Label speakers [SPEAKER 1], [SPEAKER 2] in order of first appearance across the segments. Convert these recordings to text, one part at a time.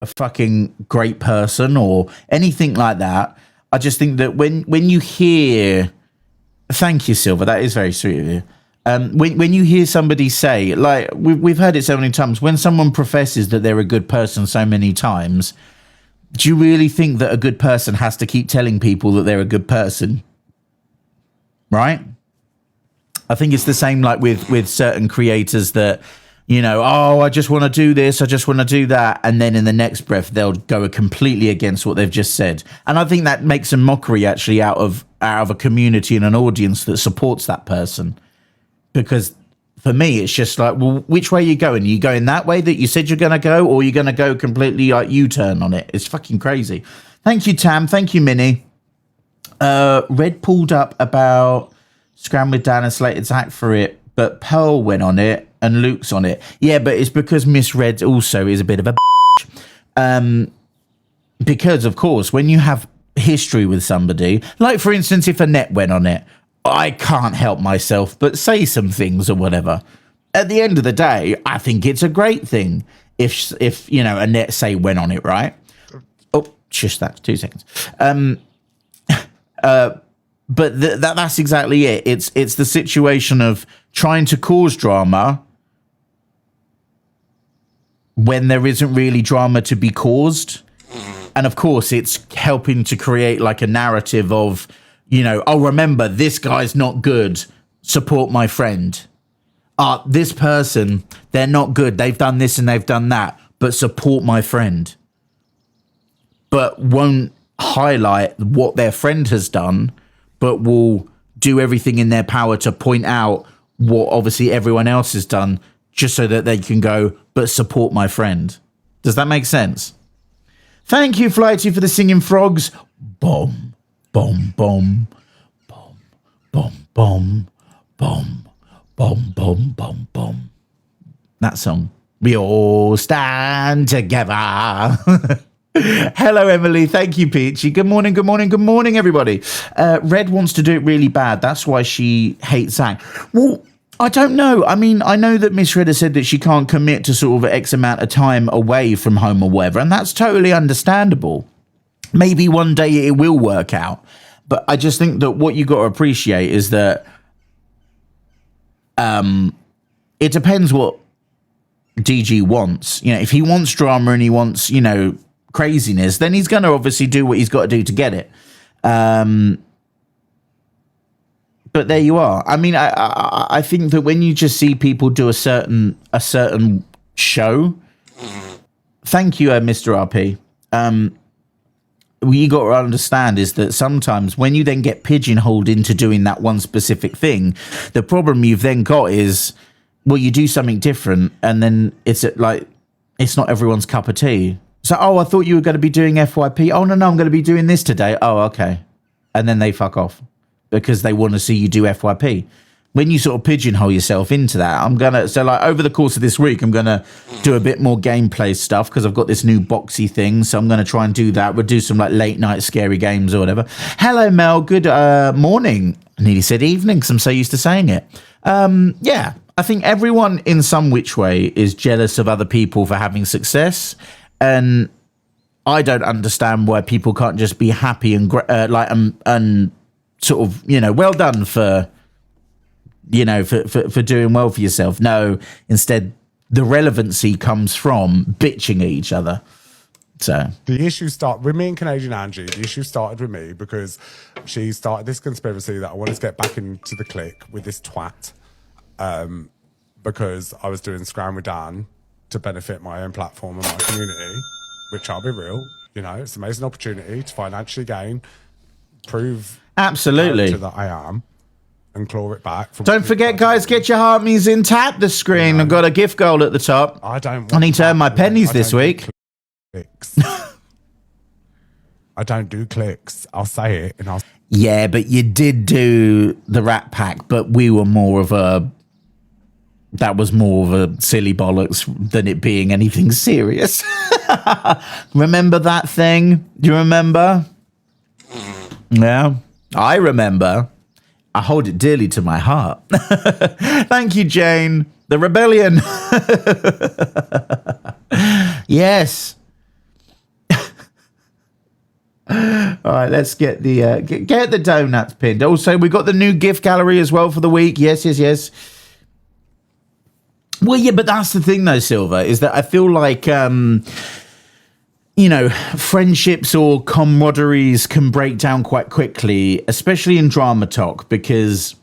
[SPEAKER 1] a fucking great person or anything like that. I just think that when you hear, thank you, Silver, that is very sweet of you. When you hear somebody say, like we've heard it so many times, when someone professes that they're a good person so many times, do you really think that a good person has to keep telling people that they're a good person? Right? I think it's the same like with certain creators that, you know, oh, I just want to do this, I just want to do that. And then in the next breath, they'll go completely against what they've just said. And I think that makes a mockery actually out of a community and an audience that supports that person. Because for me, it's just like, well, which way are you going? Are you going that way that you said you're going to go, or are you going to go completely like U-turn on it? It's fucking crazy. Thank you, Tam. Thank you, Minnie. Red pulled up about Scram with Dan and slated Zach for it, but Pearl went on it and Luke's on it. Yeah, but it's because Miss Red also is a bit of a bitch. Because, of course, when you have history with somebody, like, for instance, if Annette went on it, I can't help myself but say some things or whatever. At the end of the day, I think it's a great thing if you know, Annette, say, went on it, right? Oh, shush, that's 2 seconds. But that's exactly it. It's the situation of trying to cause drama when there isn't really drama to be caused. And of course, it's helping to create like a narrative of, you know, oh, remember, this guy's not good, support my friend. This person, they're not good, they've done this and they've done that, but support my friend. But won't highlight what their friend has done, but will do everything in their power to point out what obviously everyone else has done, just so that they can go, but support my friend. Does that make sense? Thank you, Flighty, for the singing frogs. Boom, boom, boom, boom, boom, boom, boom, boom, boom, boom, boom. That song. We all stand together. Hello, Emily. Thank you, Peachy. Good morning, good morning, good morning, everybody. Red wants to do it really bad. That's why she hates Zach. Well, I don't know. I mean, I know that Miss Red has said that she can't commit to sort of X amount of time away from home or whatever, and that's totally understandable. Maybe one day it will work out. But I just think that what you got to appreciate is that it depends what DG wants. You know, if he wants drama and he wants, you know, craziness, then he's going to obviously do what he's got to do to get it. But there you are. I mean, I think that when you just see people do a certain show, thank you, Mr. RP. What you got to understand is that sometimes when you then get pigeonholed into doing that one specific thing, the problem you've then got is, well, you do something different, and then it's like it's not everyone's cup of tea. So, oh, I thought you were going to be doing FYP. Oh, no, I'm going to be doing this today. Oh, okay. And then they fuck off because they want to see you do FYP. When you sort of pigeonhole yourself into that, so like over the course of this week, I'm going to do a bit more gameplay stuff because I've got this new boxy thing. So I'm going to try and do that. We'll do some like late night scary games or whatever. Hello, Mel. Good morning. I nearly said evening because I'm so used to saying it. Yeah, I think everyone in some which way is jealous of other people for having success. And I don't understand why people can't just be happy and and sort of, you know, well done for, you know, for doing well for yourself. No, instead, the relevancy comes from bitching at each other. So
[SPEAKER 2] the issue started with me and Canadian Angie. The issue started with me because she started this conspiracy that I wanted to get back into the clique with this twat because I was doing Scram with Dan to benefit my own platform and my community, which I'll be real, you know, it's an amazing opportunity to financially gain, prove
[SPEAKER 1] absolutely
[SPEAKER 2] that I am, and claw it back.
[SPEAKER 1] Don't forget, guys, get your hearties in. Tap the screen. I've got a gift goal at the top. I need to earn my pennies this week.
[SPEAKER 2] I don't do clicks. I'll say it, and I'll.
[SPEAKER 1] Yeah, but you did do the Rat Pack, but we were more of a. That was more of a silly bollocks than it being anything serious. Remember that thing? Do you remember? Yeah, I remember. I hold it dearly to my heart. Thank you, Jane. The rebellion. Yes. All right, let's get the get the donuts pinned. Also, we got the new gift gallery as well for the week. Yes. Well, yeah, but that's the thing, though, Silver, is that I feel like, friendships or camaraderies can break down quite quickly, especially in drama talk, because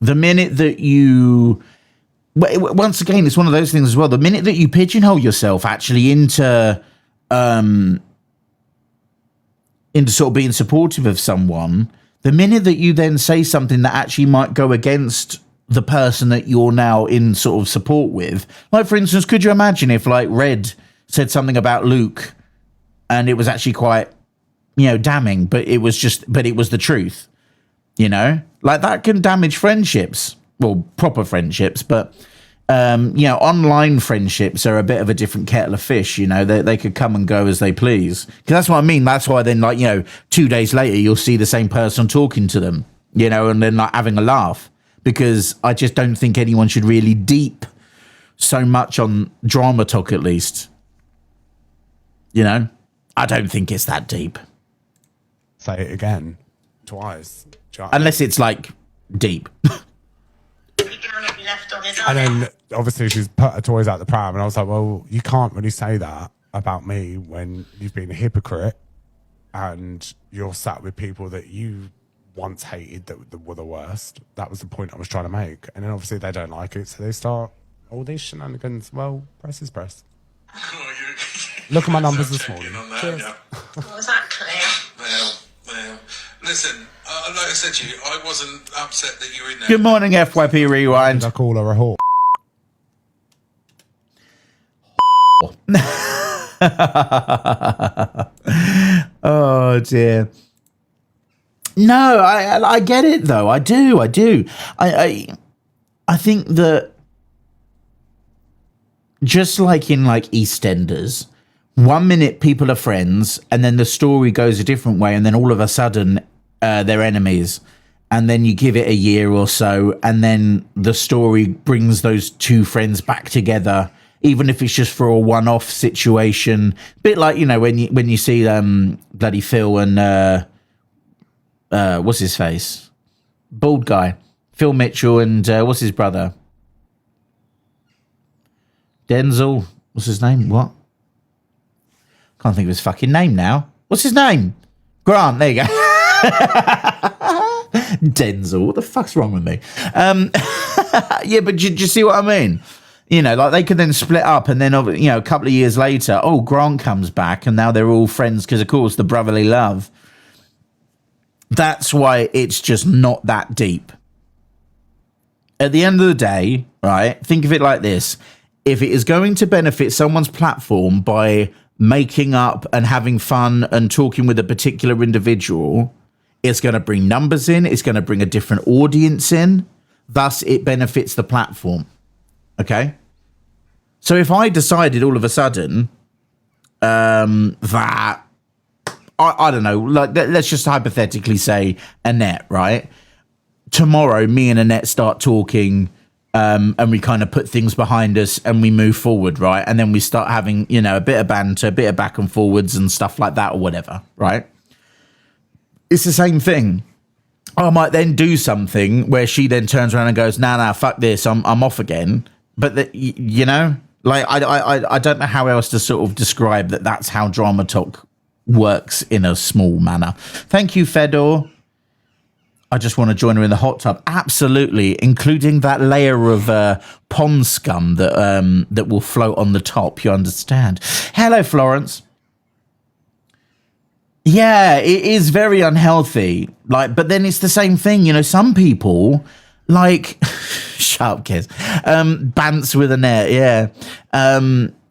[SPEAKER 1] the minute that you... Once again, it's one of those things as well. The minute that you pigeonhole yourself actually into sort of being supportive of someone, the minute that you then say something that actually might go against the person that you're now in sort of support with. Like, for instance, could you imagine if, like, Red said something about Luke and it was actually quite, damning, but it was the truth, Like, that can damage friendships. Well, proper friendships, but, online friendships are a bit of a different kettle of fish, They could come and go as they please. Because that's what I mean. That's why then, 2 days later, you'll see the same person talking to them, and then, having a laugh. Because I just don't think anyone should really deep so much on drama talk, at least. I don't think it's that deep.
[SPEAKER 2] Say it again, twice.
[SPEAKER 1] Unless it's, like, deep.
[SPEAKER 2] And then, obviously, she's put her toys out the pram, and I was like, well, you can't really say that about me when you've been a hypocrite and you're sat with people that you once hated that were the worst. That was the point I was trying to make. And then obviously they don't like it, so they start all these shenanigans. Well, press is press. Look at my numbers this morning. Cheers.
[SPEAKER 3] Yeah. Well, exactly. Well, listen, like I said to you, I wasn't upset that you were in there.
[SPEAKER 1] Good morning, FYP Rewind.
[SPEAKER 2] Did I call her a whore?
[SPEAKER 1] Oh, dear. No, I get it though. I do. I think that just like in like EastEnders, 1 minute people are friends, and then the story goes a different way, and then all of a sudden they're enemies, and then you give it a year or so, and then the story brings those two friends back together, even if it's just for a one-off situation. A bit like when you see bloody Phil and. What's his face? Bald guy. Phil Mitchell and what's his brother? Denzel. What's his name? What? Can't think of his fucking name now. What's his name? Grant. There you go. Denzel. What the fuck's wrong with me? Yeah, but do you see what I mean? Like they could then split up, and then a couple of years later, Grant comes back, and now they're all friends because, of course, the brotherly love. That's why it's just not that deep. At the end of the day, right, think of it like this. If it is going to benefit someone's platform by making up and having fun and talking with a particular individual, it's going to bring numbers in. It's going to bring a different audience in. Thus, it benefits the platform. Okay? So if I decided all of a sudden that... I don't know, like, let's just hypothetically say Annette, right? Tomorrow, me and Annette start talking and we kind of put things behind us and we move forward, right? And then we start having, a bit of banter, a bit of back and forwards and stuff like that or whatever, right? It's the same thing. I might then do something where she then turns around and goes, nah, fuck this, I'm off again. But, like, I don't know how else to sort of describe that. That's how drama talk works in a small manner. Thank you, Fedor. I just want to join her in the hot tub. Absolutely, including that layer of pond scum that will float on the top. You understand? Hello, Florence. Yeah, it is very unhealthy. Like, but then it's the same thing. Some people like shut up, kids. Bants with a net. Yeah.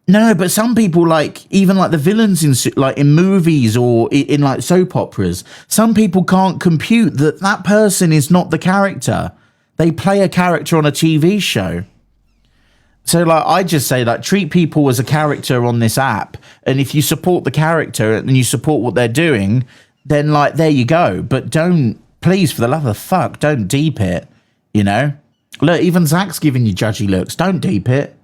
[SPEAKER 1] No, but some people, like, even like the villains in movies or in like soap operas, some people can't compute that person is not the character. They play a character on a TV show. So, like, I just say, like, treat people as a character on this app. And if you support the character and you support what they're doing, then, like, there you go. But don't, please, for the love of fuck, don't deep it, Look, even Zach's giving you judgy looks. Don't deep it.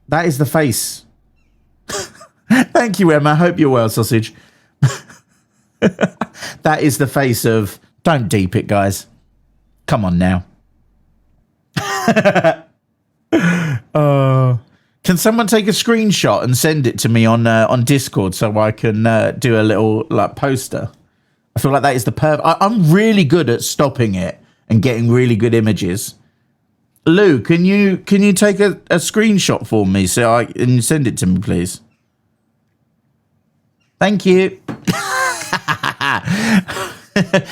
[SPEAKER 1] That is the face. Thank you, Emma. I hope you're well, sausage. That is the face of, don't deep it, guys. Come on now. Can someone take a screenshot and send it to me on Discord so I can do a little like poster? I feel like that is the I'm really good at stopping it and getting really good images. Lou, can you take a screenshot for me and send it to me, please? Thank you.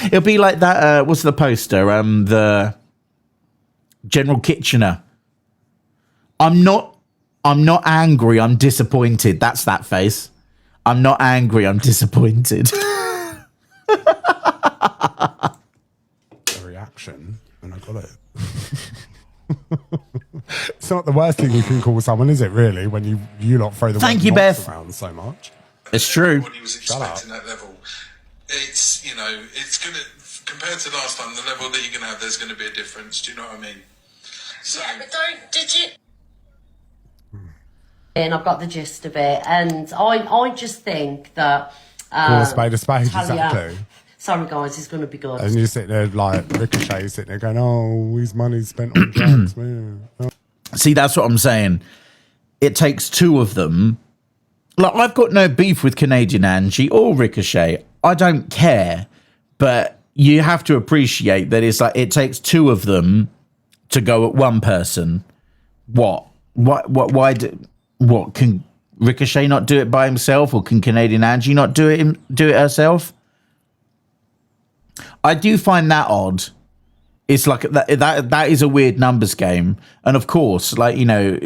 [SPEAKER 1] It'll be like that. What's the poster? The General Kitchener. I'm not angry. I'm disappointed. That's that face. I'm not angry. I'm disappointed.
[SPEAKER 2] A reaction, and I got it. It's not the worst thing you can call someone, is it? Really, when you lot throw the
[SPEAKER 1] thank you, Beth,
[SPEAKER 2] around so much.
[SPEAKER 1] It's true.
[SPEAKER 3] What he was expecting that level. It's, you know, it's going to, compared to last time, the level that you're going to have, there's going to be a difference. Do you know what I mean? So,
[SPEAKER 4] yeah, but did you? And I've got the gist of it. And I just think that...
[SPEAKER 2] Call a spade, exactly.
[SPEAKER 4] Sorry, guys, it's going to be good.
[SPEAKER 2] And you're sitting there like Ricochet, sitting there going, oh, his money's spent on drugs, man. Oh.
[SPEAKER 1] See, that's what I'm saying. It takes two of them. Like, I've got no beef with Canadian Angie or Ricochet. I don't care. But you have to appreciate that it's like it takes two of them to go at one person. What? Why can Ricochet not do it by himself, or can Canadian Angie not do it herself? I do find that odd. It's like that is a weird numbers game. And of course, like, you know,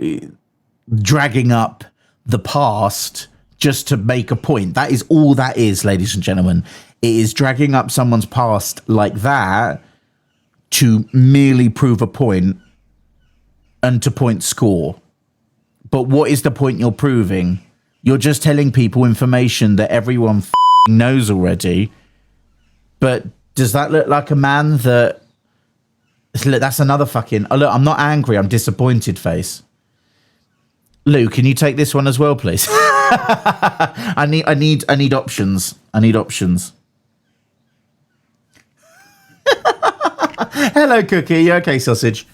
[SPEAKER 1] dragging up the past just to make a point. That is all that is, ladies and gentlemen. It is dragging up someone's past like that to merely prove a point and to point score. But what is the point you're proving? You're just telling people information that everyone knows already. But does that look like a man that... Look, that's another fucking... Oh, look, I'm not angry. I'm disappointed face. Lou, can you take this one as well, please? I need options. I need options. Hello, Cookie. You okay, sausage?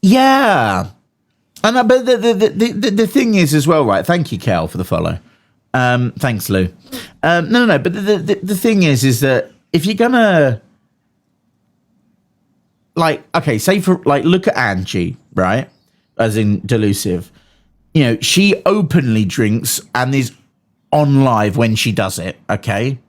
[SPEAKER 1] Yeah. And but the thing is as well, right? Thank you, Cal, for the follow. Thanks, Lou. No. But the thing is that if you're gonna, like, okay, say for like, look at Angie, right? As in delusive. You know, she openly drinks and is on live when she does it. Okay,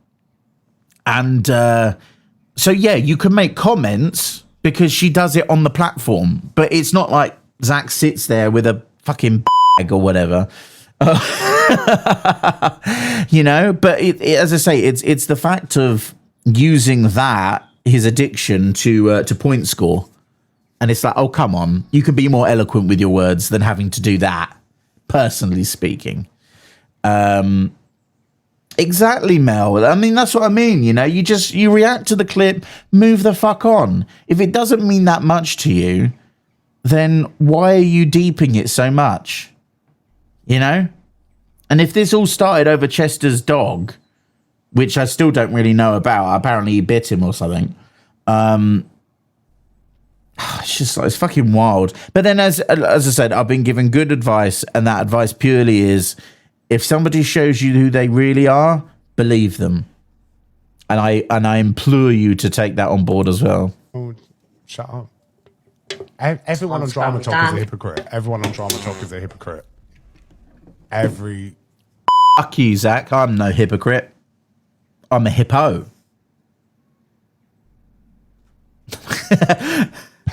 [SPEAKER 1] and so yeah, you can make comments because she does it on the platform, but it's not like Zach sits there with a fucking bag or whatever, you know. But as I say, it's the fact of using that, his addiction to point score, and it's like, oh come on, you could be more eloquent with your words than having to do that. Personally speaking, exactly, Mel. I mean, that's what I mean. You know, you react to the clip, move the fuck on. If it doesn't mean that much to you, then why are you deeping it so much? You know? And if this all started over Chester's dog, which I still don't really know about, apparently he bit him or something. It's just like, it's fucking wild. But then as I said, I've been given good advice, and that advice purely is, if somebody shows you who they really are, believe them. And I implore you to take that on board as well.
[SPEAKER 2] Oh, shut up. Everyone on Drama Talk is a hypocrite. Everyone on Drama Talk is a hypocrite.
[SPEAKER 1] Fuck you, Zach. I'm no hypocrite. I'm a hippo.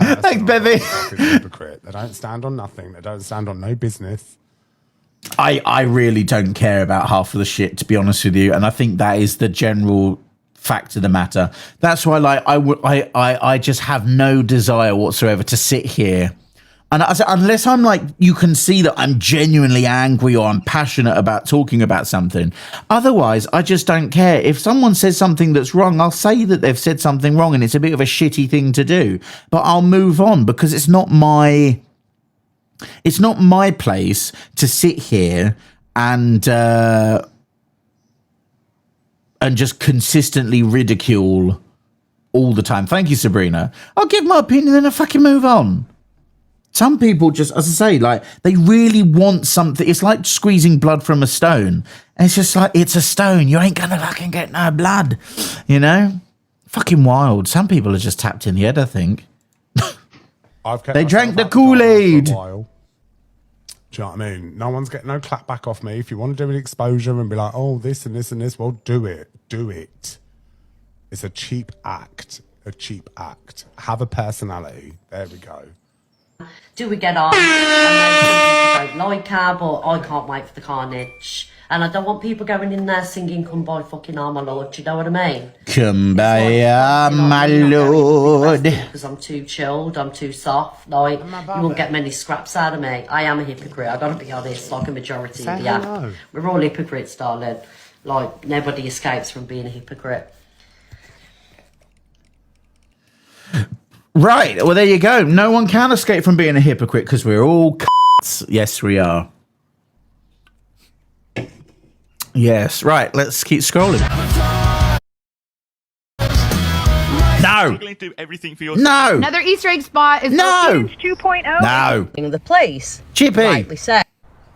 [SPEAKER 1] Thanks, Bevy.
[SPEAKER 2] Hypocrite. They don't stand on nothing. They don't stand on no business.
[SPEAKER 1] I really don't care about half of the shit, to be honest with you, and I think that is the general fact of the matter. That's why, like, I just have no desire whatsoever to sit here, and unless I'm like, you can see that I'm genuinely angry or I'm passionate about talking about something. Otherwise, I just don't care. If someone says something that's wrong, I'll say that they've said something wrong and it's a bit of a shitty thing to do, but I'll move on, because it's not my place to sit here and just consistently ridicule all the time. Thank you, Sabrina. I'll give my opinion and I fucking move on. Some people just, as I say, like, they really want something. It's like squeezing blood from a stone. And it's just like, it's a stone. You ain't gonna fucking get no blood, you know? Fucking wild. Some people are just tapped in the head, I think. They drank the Kool-Aid.
[SPEAKER 2] Do you know what I mean? No one's getting no clap back off me. If you want to do an exposure and be like, oh, this and this and this, well, do it. Do it. It's a cheap act. A cheap act. Have a personality. There we go.
[SPEAKER 4] Do we get on? I know some people don't like her, but I can't wait for the carnage. And I don't want people going in there singing "Come by fucking ah, my lord." Do you know what I mean?
[SPEAKER 1] Come by ah, my lord.
[SPEAKER 4] Because I'm too chilled, I'm too soft. Like, you won't get many scraps out of me. I am a hypocrite. I gotta be honest. Like a majority of the app. We're all hypocrites, darling. Like, nobody escapes from being a hypocrite.
[SPEAKER 1] Right. Well, there you go. No one can escape from being a hypocrite because we're all c***s. Yes, we are. Yes. Right. Let's keep scrolling. No.
[SPEAKER 5] Do everything for your
[SPEAKER 1] No.
[SPEAKER 6] Another Easter egg spot is
[SPEAKER 1] No.
[SPEAKER 6] 2.0.
[SPEAKER 1] No.
[SPEAKER 4] The place.
[SPEAKER 1] Chippy.
[SPEAKER 4] Rightly said.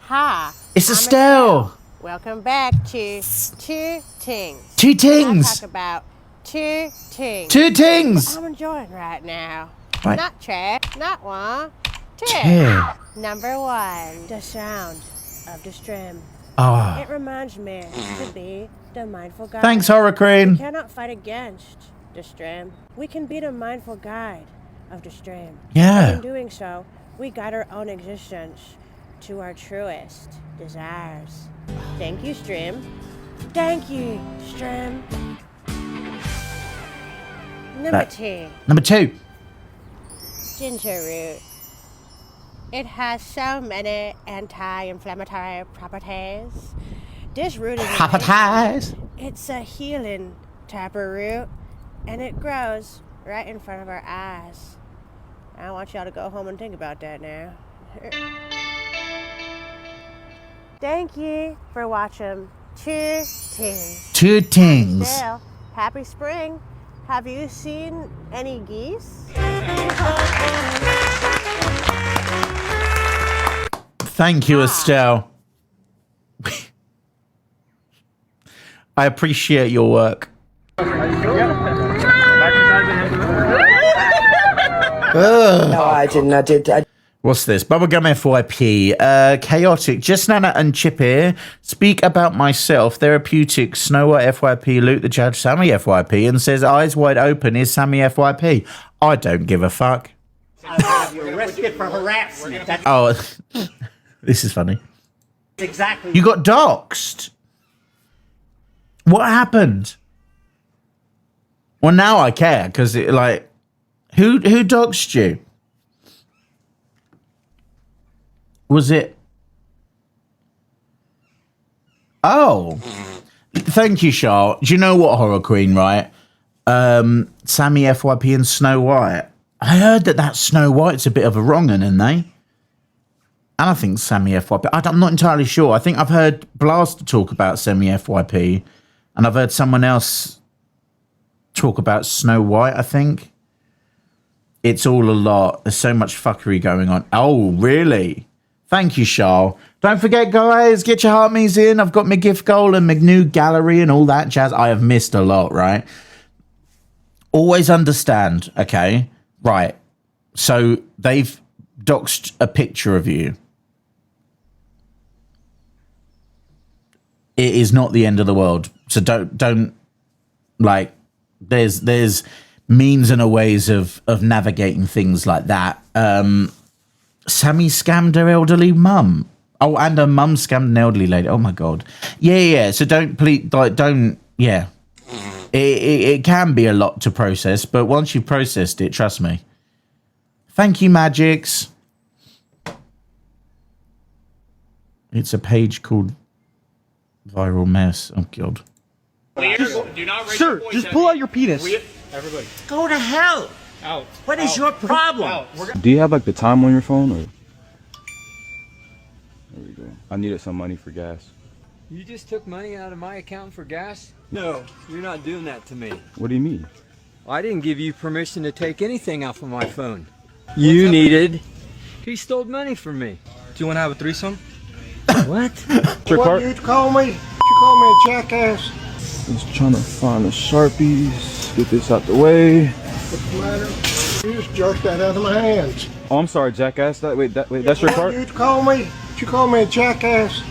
[SPEAKER 7] Hi.
[SPEAKER 1] It's
[SPEAKER 7] I'm
[SPEAKER 1] Estelle.
[SPEAKER 7] Welcome back to Two Tings.
[SPEAKER 1] Two
[SPEAKER 7] I
[SPEAKER 1] tings.
[SPEAKER 7] talk about two things.
[SPEAKER 1] Two tings.
[SPEAKER 7] I'm enjoying right now.
[SPEAKER 1] Right.
[SPEAKER 7] Not trash, not one. Two.
[SPEAKER 1] Two.
[SPEAKER 7] Number one, the sound of the stream.
[SPEAKER 1] Oh.
[SPEAKER 7] It reminds me to be the mindful guide.
[SPEAKER 1] Thanks,
[SPEAKER 7] We
[SPEAKER 1] Hurricane.
[SPEAKER 7] cannot fight against the stream. We can be the mindful guide of the stream.
[SPEAKER 1] Yeah.
[SPEAKER 7] And in doing so, we guide our own existence to our truest desires. Thank you, stream. Thank you, stream. Number two,
[SPEAKER 1] Number two.
[SPEAKER 7] ginger root. It has so many anti-inflammatory properties. This root is
[SPEAKER 1] Appetize.
[SPEAKER 7] It's a healing type of root, and it grows right in front of our eyes. I want y'all to go home and think about that now. Thank you for watching Two Tings.
[SPEAKER 1] Two tings.
[SPEAKER 7] Still, happy spring. Have you seen any geese?
[SPEAKER 1] Thank you, Estelle. I appreciate your work.
[SPEAKER 8] No, I didn't. I did.
[SPEAKER 1] What's this? Bubblegum FYP. Chaotic. Just Nana and Chip here. Speak about myself. Therapeutic. Snow White FYP. Luke the Judge. Sammy FYP. And says eyes wide open is Sammy FYP. I don't give a fuck.
[SPEAKER 8] You're arrested for harassment. That's
[SPEAKER 1] Oh, this is funny.
[SPEAKER 8] exactly.
[SPEAKER 1] You got doxxed. What happened? Well, now I care because it like who doxed you? Was it? Oh, thank you, Char. Do you know what, Horror Queen? Right, Sammy FYP and Snow White. I heard that Snow White's a bit of a wrong un, isn't they? And I think Sammy FYP. I'm not entirely sure. I think I've heard Blaster talk about Sammy FYP, and I've heard someone else talk about Snow White. I think it's all a lot. There's so much fuckery going on. Oh, really? Thank you, Charles. Don't forget, guys, get your heart me's in. I've got my gift goal and my new gallery and all that jazz. I have missed a lot, right? Always understand, okay? Right. So they've doxed a picture of you. It is not the end of the world. So don't like there's means and ways of navigating things like that. Sammy scammed her elderly mum. Oh, and her mum scammed an elderly lady. Oh my god. Yeah. So don't yeah. It can be a lot to process, but once you've processed it, trust me. Thank you, Magix. It's a page called Viral Mess. Oh god.
[SPEAKER 9] Sir, just pull out your penis.
[SPEAKER 8] Go to hell.
[SPEAKER 9] Out.
[SPEAKER 8] What is your problem?
[SPEAKER 10] Do you have like the time on your phone or? There we go.
[SPEAKER 5] I needed some money for gas.
[SPEAKER 10] You just took money out of my account for gas? No, you're not doing that to me.
[SPEAKER 5] What do you mean?
[SPEAKER 10] I didn't give you permission to take anything off of my phone. You needed. He stole money from me.
[SPEAKER 9] Do you want to have a threesome?
[SPEAKER 10] What?
[SPEAKER 5] Your
[SPEAKER 8] What
[SPEAKER 5] card?
[SPEAKER 8] you call me? You call me a jackass?
[SPEAKER 5] Just trying to find the Sharpies. Get this out the way.
[SPEAKER 8] What's the matter? You just jerked that out of my hands.
[SPEAKER 5] Oh, I'm sorry, jackass. Wait, that's your card?
[SPEAKER 8] You call me? You call me a jackass?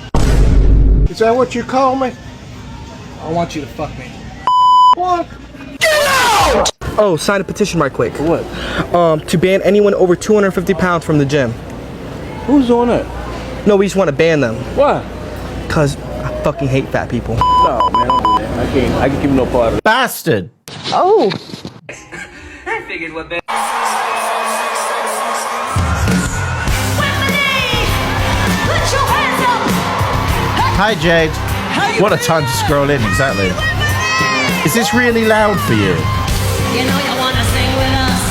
[SPEAKER 8] Is that what you call me?
[SPEAKER 9] I want you to fuck me.
[SPEAKER 8] What?
[SPEAKER 9] Oh, sign a petition right quick.
[SPEAKER 5] For what?
[SPEAKER 9] To ban anyone over 250 pounds from the gym.
[SPEAKER 5] Who's doing that?
[SPEAKER 9] No, we just want to ban them.
[SPEAKER 5] Why?
[SPEAKER 9] Cause I fucking hate fat people.
[SPEAKER 5] No, man, don't do that. I can't give you no part of it.
[SPEAKER 1] Bastard.
[SPEAKER 7] Oh.
[SPEAKER 10] I figured what better.
[SPEAKER 1] Hi, Jade. What a time to scroll in, exactly. Is this really loud for you?
[SPEAKER 11] You know you wanna sing with us.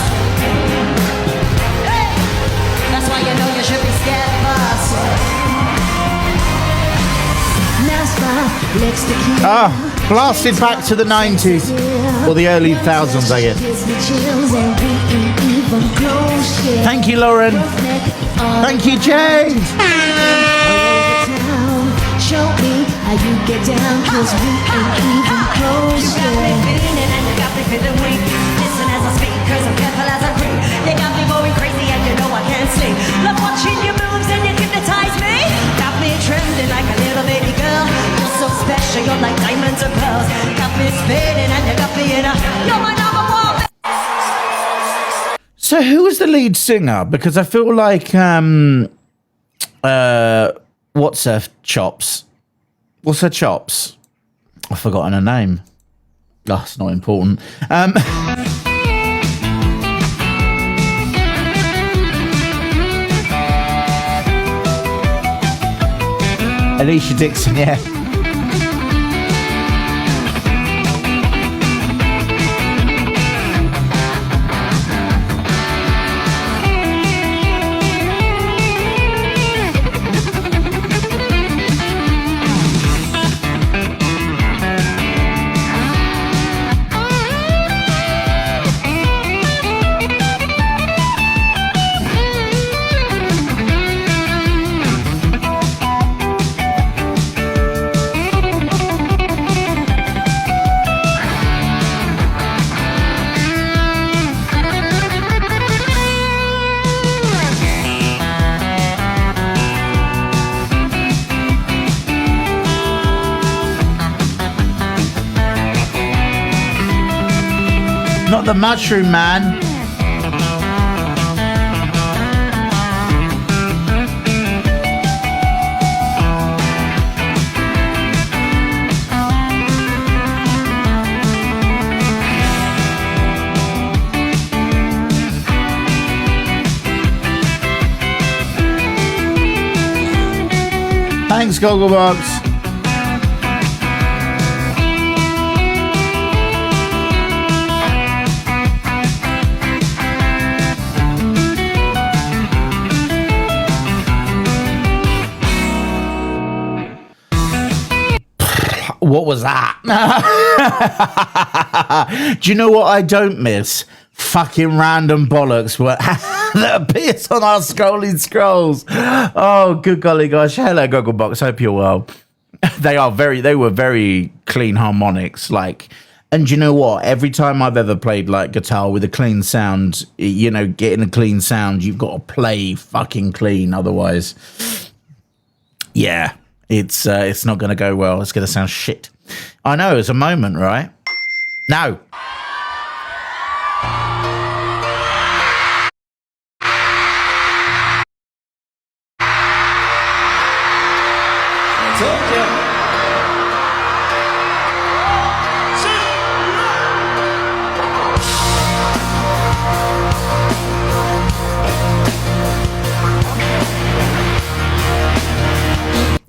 [SPEAKER 11] Hey! That's why you know you should be scared of us. Now smile, next to keep.
[SPEAKER 1] Ah, blasted back to the 90s. Or the early 2000s, I guess. Thank you, Lauren. Thank you, Jade.
[SPEAKER 11] Show me how you get down, cause we ain't even close. You got me feeling and you got me feeling weak. Listen as I speak, cause I'm careful as I breathe. You got me going crazy and you know I can't sleep. Love watching your moves and you hypnotize me. Got me trembling like a little baby girl. You're so special, you're like diamonds and pearls. Got me spinning and you got me in a, you're my number one.
[SPEAKER 1] So who was the lead singer? Because I feel like, what's her chops? What's her chops? I've forgotten her name. Oh, it's not important. Alicia Dixon, yeah. Not the Mushroom Man. Thanks, Gogglebox. What was that? Do you know what I don't miss? Fucking random bollocks that appears on our scrolling scrolls. Oh, good golly gosh. Hello, Gogglebox. Hope you're well. They were very clean harmonics. Like, and you know what? Every time I've ever played like guitar with a clean sound, you know, getting a clean sound, you've got to play fucking clean. Otherwise, yeah. It's not going to go well. It's going to sound shit. I know, it's a moment, right? No.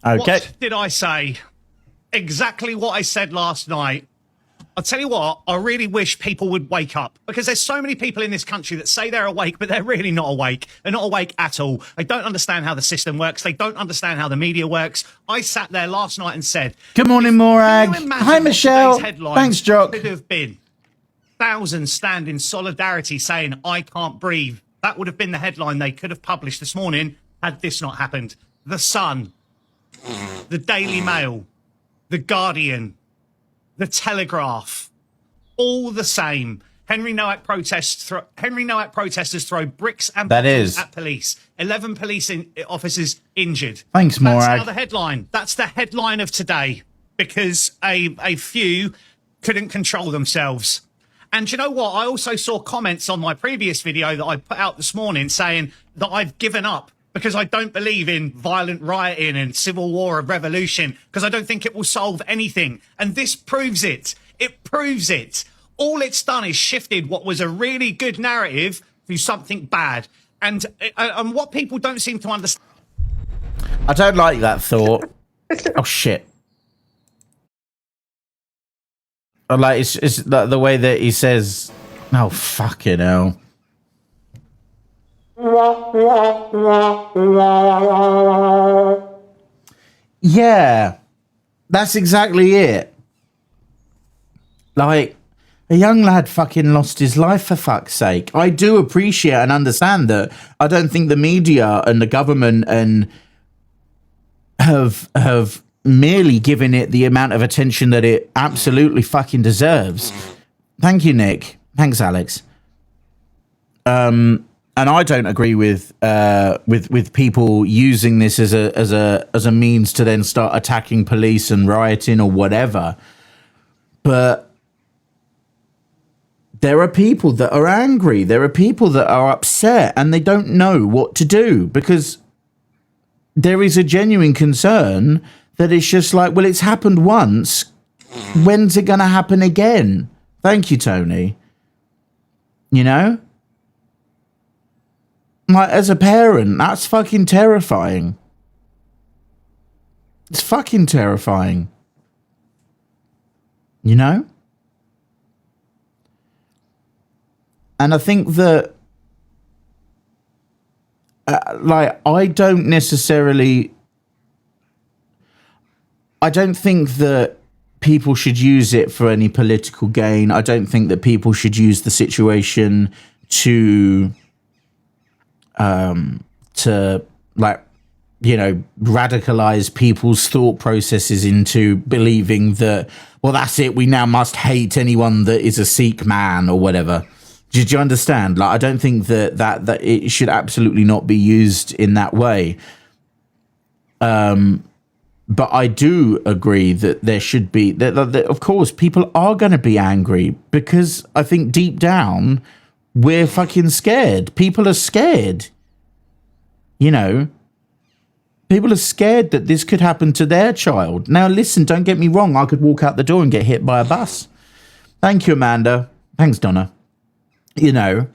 [SPEAKER 1] Okay.
[SPEAKER 12] What did I say? Exactly what I said last night. I'll tell you what, I really wish people would wake up, because there's so many people in this country that say they're awake, but they're really not awake. They're not awake at all. They don't understand how the system works. They don't understand how the media works. I sat there last night and said,
[SPEAKER 1] good morning, Morag. Hi, Michelle. Thanks, Jock.
[SPEAKER 12] Could have been thousands stand in solidarity saying, I can't breathe. That would have been the headline they could have published this morning had this not happened. The Sun, the Daily Mail, the Guardian, the Telegraph, all the same. Henry Nowak protesters throw bricks and bottles at police. 11 police officers injured.
[SPEAKER 1] Thanks, Morag.
[SPEAKER 12] That's now the headline. That's the headline of today, because a few couldn't control themselves. And you know what? I also saw comments on my previous video that I put out this morning saying that I've given up because I don't believe in violent rioting and civil war and revolution, because I don't think it will solve anything. And this proves it. It proves it. All it's done is shifted what was a really good narrative to something bad. And what people don't seem to understand.
[SPEAKER 1] I don't like that thought. Oh, shit. I like it's the way that he says, oh, fucking hell. Yeah, that's exactly it. Like, a young lad fucking lost his life, for fuck's sake. I do appreciate and understand that. I don't think the media and the government and have merely given it the amount of attention that it absolutely fucking deserves. Thank you, Nick. Thanks, Alex. And I don't agree with people using this as a means to then start attacking police and rioting or whatever. But there are people that are angry. There are people that are upset and they don't know what to do, because there is a genuine concern that it's just like, well, it's happened once. When's it going to happen again? Thank you, Tony. You know? Like, as a parent, that's fucking terrifying. It's fucking terrifying. You know? And I think that, like, I don't think that people should use it for any political gain. I don't think that people should use the situation to like, you know, radicalize people's thought processes into believing that, well, that's it, we now must hate anyone that is a Sikh man or whatever. Did you understand? Like, I don't think that it should absolutely not be used in that way. But I do agree that there should be, that of course, people are going to be angry, because I think deep down, we're fucking scared. People are scared. You know, people are scared that this could happen to their child. Now, listen, don't get me wrong. I could walk out the door and get hit by a bus. Thank you, Amanda. Thanks, Donna. You know,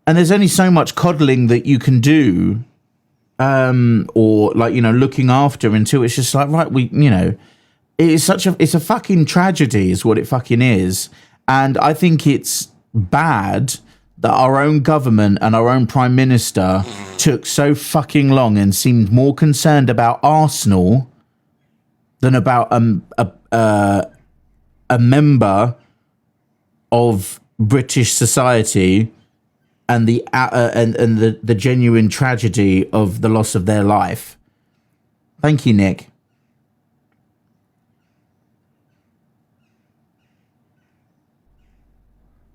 [SPEAKER 1] and there's only so much coddling that you can do, or, like, you know, looking after, until it's just like, right, you know, it's a fucking tragedy is what it fucking is. And I think it's bad that our own government and our own prime minister took so fucking long and seemed more concerned about Arsenal than about a member of British society and the genuine tragedy of the loss of their life. Thank you, Nick.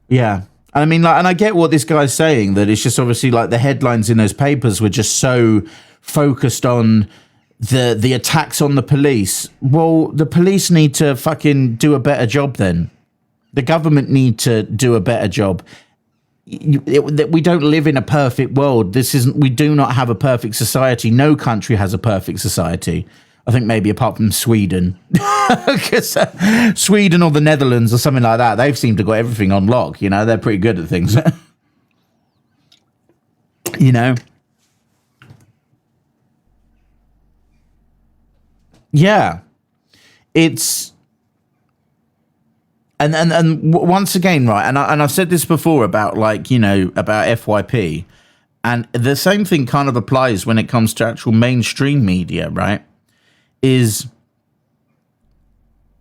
[SPEAKER 1] Yeah. I mean, like, and I get what this guy's saying, that it's just obviously like the headlines in those papers were just so focused on the attacks on the police. Well, the police need to fucking do a better job then. The government need to do a better job. We don't live in a perfect world. We do not have a perfect society. No country has a perfect society. I think maybe apart from Sweden. Because Sweden or the Netherlands or something like that, they've seemed to got everything on lock. You know, they're pretty good at things. You know? Yeah. It's... once again, right, and I've said this before about like, you know, about FYP, and the same thing kind of applies when it comes to actual mainstream media, right? Is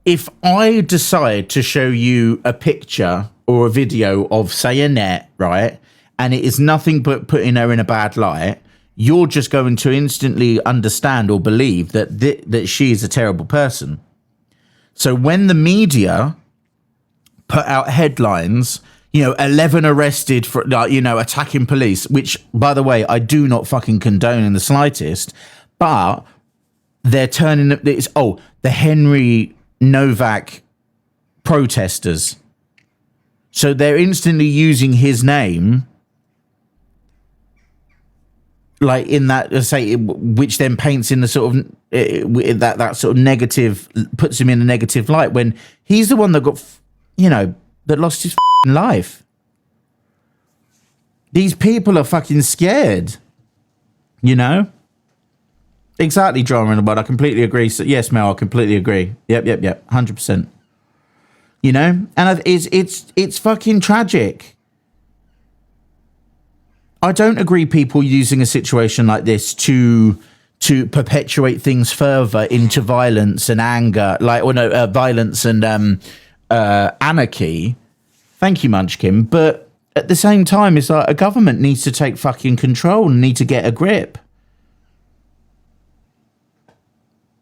[SPEAKER 1] if I decide to show you a picture or a video of, say, Annette, right, and it is nothing but putting her in a bad light, you're just going to instantly understand or believe that that she is a terrible person. So when the media put out headlines, you know, 11 arrested for, you know, attacking police, which, by the way, I do not fucking condone in the slightest, but they're turning it's, oh, the Henry Novak protesters. So they're instantly using his name, like in that, say, which then paints in the sort of that sort of negative, puts him in a negative light when he's the one that got, you know, that lost his life. These people are fucking scared, you know? Exactly, drama in the world. I completely agree. So, yes, Mel, I completely agree. Yep, 100%. You know? And it's fucking tragic. I don't agree people using a situation like this to perpetuate things further into violence and anger, like, or no, violence and anarchy. Thank you, Munchkin. But at the same time, it's like a government needs to take fucking control and need to get a grip.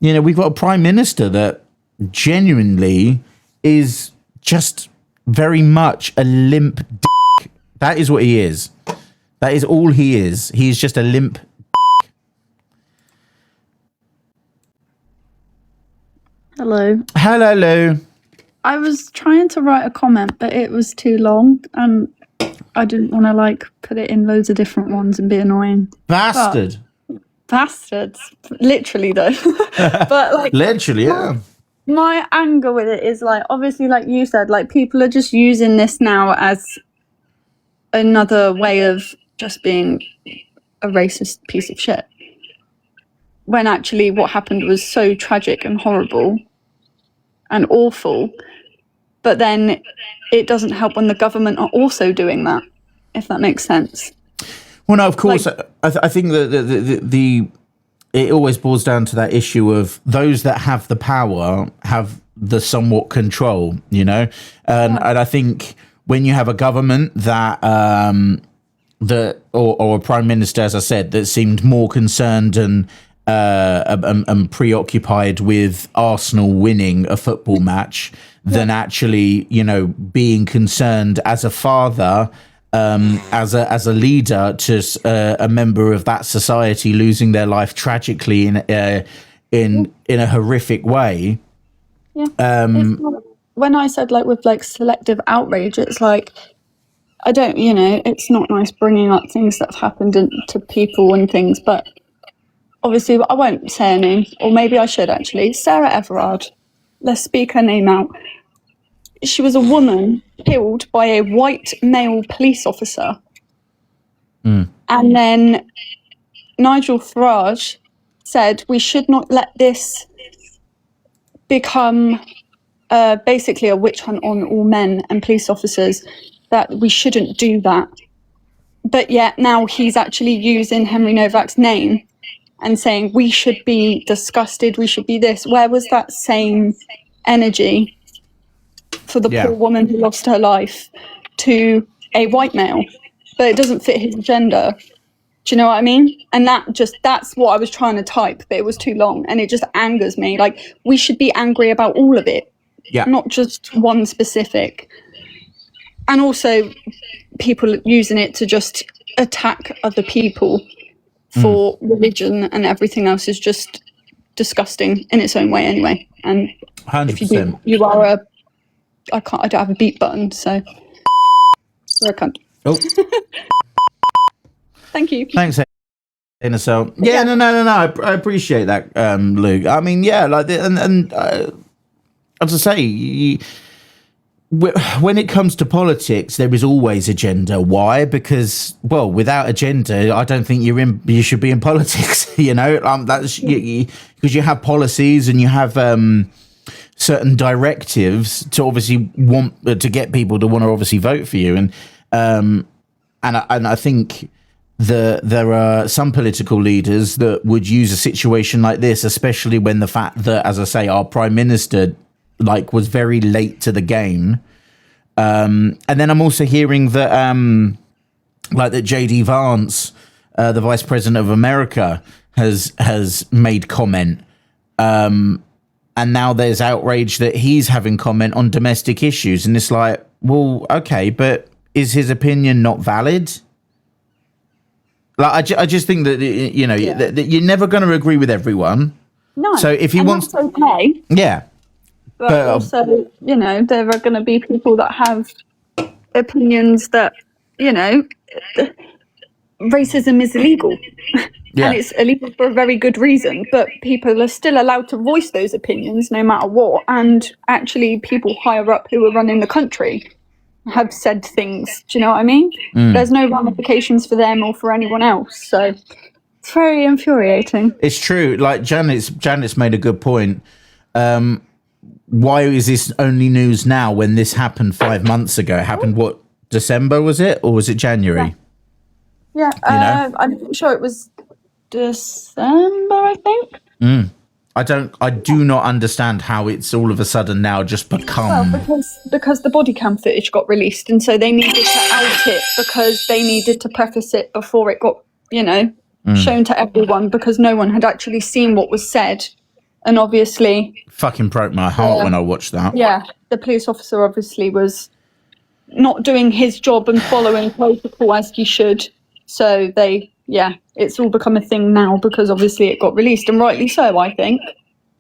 [SPEAKER 1] You know, we've got a prime minister that genuinely is just very much a limp dick. That is what he is. That is all he is. He is just a limp dick.
[SPEAKER 13] Hello.
[SPEAKER 1] Hello, Lou.
[SPEAKER 13] I was trying to write a comment, but it was too long, and I didn't want to like put it in loads of different ones and be annoying.
[SPEAKER 1] Bastard.
[SPEAKER 13] Bastards, literally though. But like,
[SPEAKER 1] literally, yeah.
[SPEAKER 13] My anger with it is like, obviously, like you said, like people are just using this now as another way of just being a racist piece of shit. When actually, what happened was so tragic and horrible and awful. But then it doesn't help when the government are also doing that, if that makes sense.
[SPEAKER 1] Well, no, of course. Like, I think that it always boils down to that issue of those that have the power have the somewhat control, you know? And I think when you have a government that, or a prime minister, as I said, that seemed more concerned and preoccupied with Arsenal winning a football match than actually, you know, being concerned as a father, as a leader to a member of that society losing their life tragically in a horrific way.
[SPEAKER 13] Yeah. When I said like with like selective outrage, it's like I don't, you know, it's not nice bringing up things that have happened to people and things, but obviously I won't say her name, or maybe I should actually. Sarah Everard. Let's speak her name out. She was a woman killed by a white male police officer. And then Nigel Farage said we should not let this become basically a witch hunt on all men and police officers, that we shouldn't do that. But yet now he's actually using Henry Novak's name and saying we should be disgusted, we should be this. Where was that same energy for the poor woman who lost her life to a white male? But it doesn't fit his agenda. Do you know what I mean? And that's what I was trying to type, but it was too long and it just angers me. Like, we should be angry about all of it, not just one specific. And also people using it to just attack other people for religion and everything else is just disgusting in its own way anyway. And
[SPEAKER 1] 100%.
[SPEAKER 13] if you do, you are I don't have a beat button, so you're a cunt.
[SPEAKER 1] Oh.
[SPEAKER 13] Thank you.
[SPEAKER 1] Thanks, NSL. Yeah, no. I appreciate that, Luke. I mean, yeah, like, and as I say, when it comes to politics, there is always agenda. Why? Because, well, without agenda, I don't think you should be in politics. You know, that's because you have policies and you have certain directives to obviously want to get people to want to obviously vote for you. And I think there are some political leaders that would use a situation like this, especially when the fact that, as I say, our prime minister was very late to the game. And then I'm also hearing that that JD Vance, the vice president of America, has made comment. And now there's outrage that he's having comment on domestic issues. And it's like, well, okay, but is his opinion not valid? I just think that, that you're never going to agree with everyone.
[SPEAKER 13] No.
[SPEAKER 1] So if he wants,
[SPEAKER 13] that's okay.
[SPEAKER 1] Yeah.
[SPEAKER 13] But also, there are going to be people that have opinions that, racism is illegal.
[SPEAKER 1] Yeah.
[SPEAKER 13] And it's illegal for a very good reason. But people are still allowed to voice those opinions no matter what. And actually, people higher up who are running the country have said things. Do you know what I mean? There's no ramifications for them or for anyone else. So it's very infuriating.
[SPEAKER 1] It's true. Like Janice made a good point. Why is this only news now when this happened 5 months ago? It happened, what, December, was it? Or was it January?
[SPEAKER 13] Yeah, I'm sure it was December, I think.
[SPEAKER 1] I do not understand how it's all of a sudden now just become...
[SPEAKER 13] Well, because the body cam footage got released, and so they needed to out it because they needed to preface it before it got, shown to everyone, because no one had actually seen what was said. And obviously...
[SPEAKER 1] Fucking broke my heart when I watched that.
[SPEAKER 13] Yeah, the police officer obviously was not doing his job and following protocol as he should. So it's all become a thing now because obviously it got released, and rightly so, I think.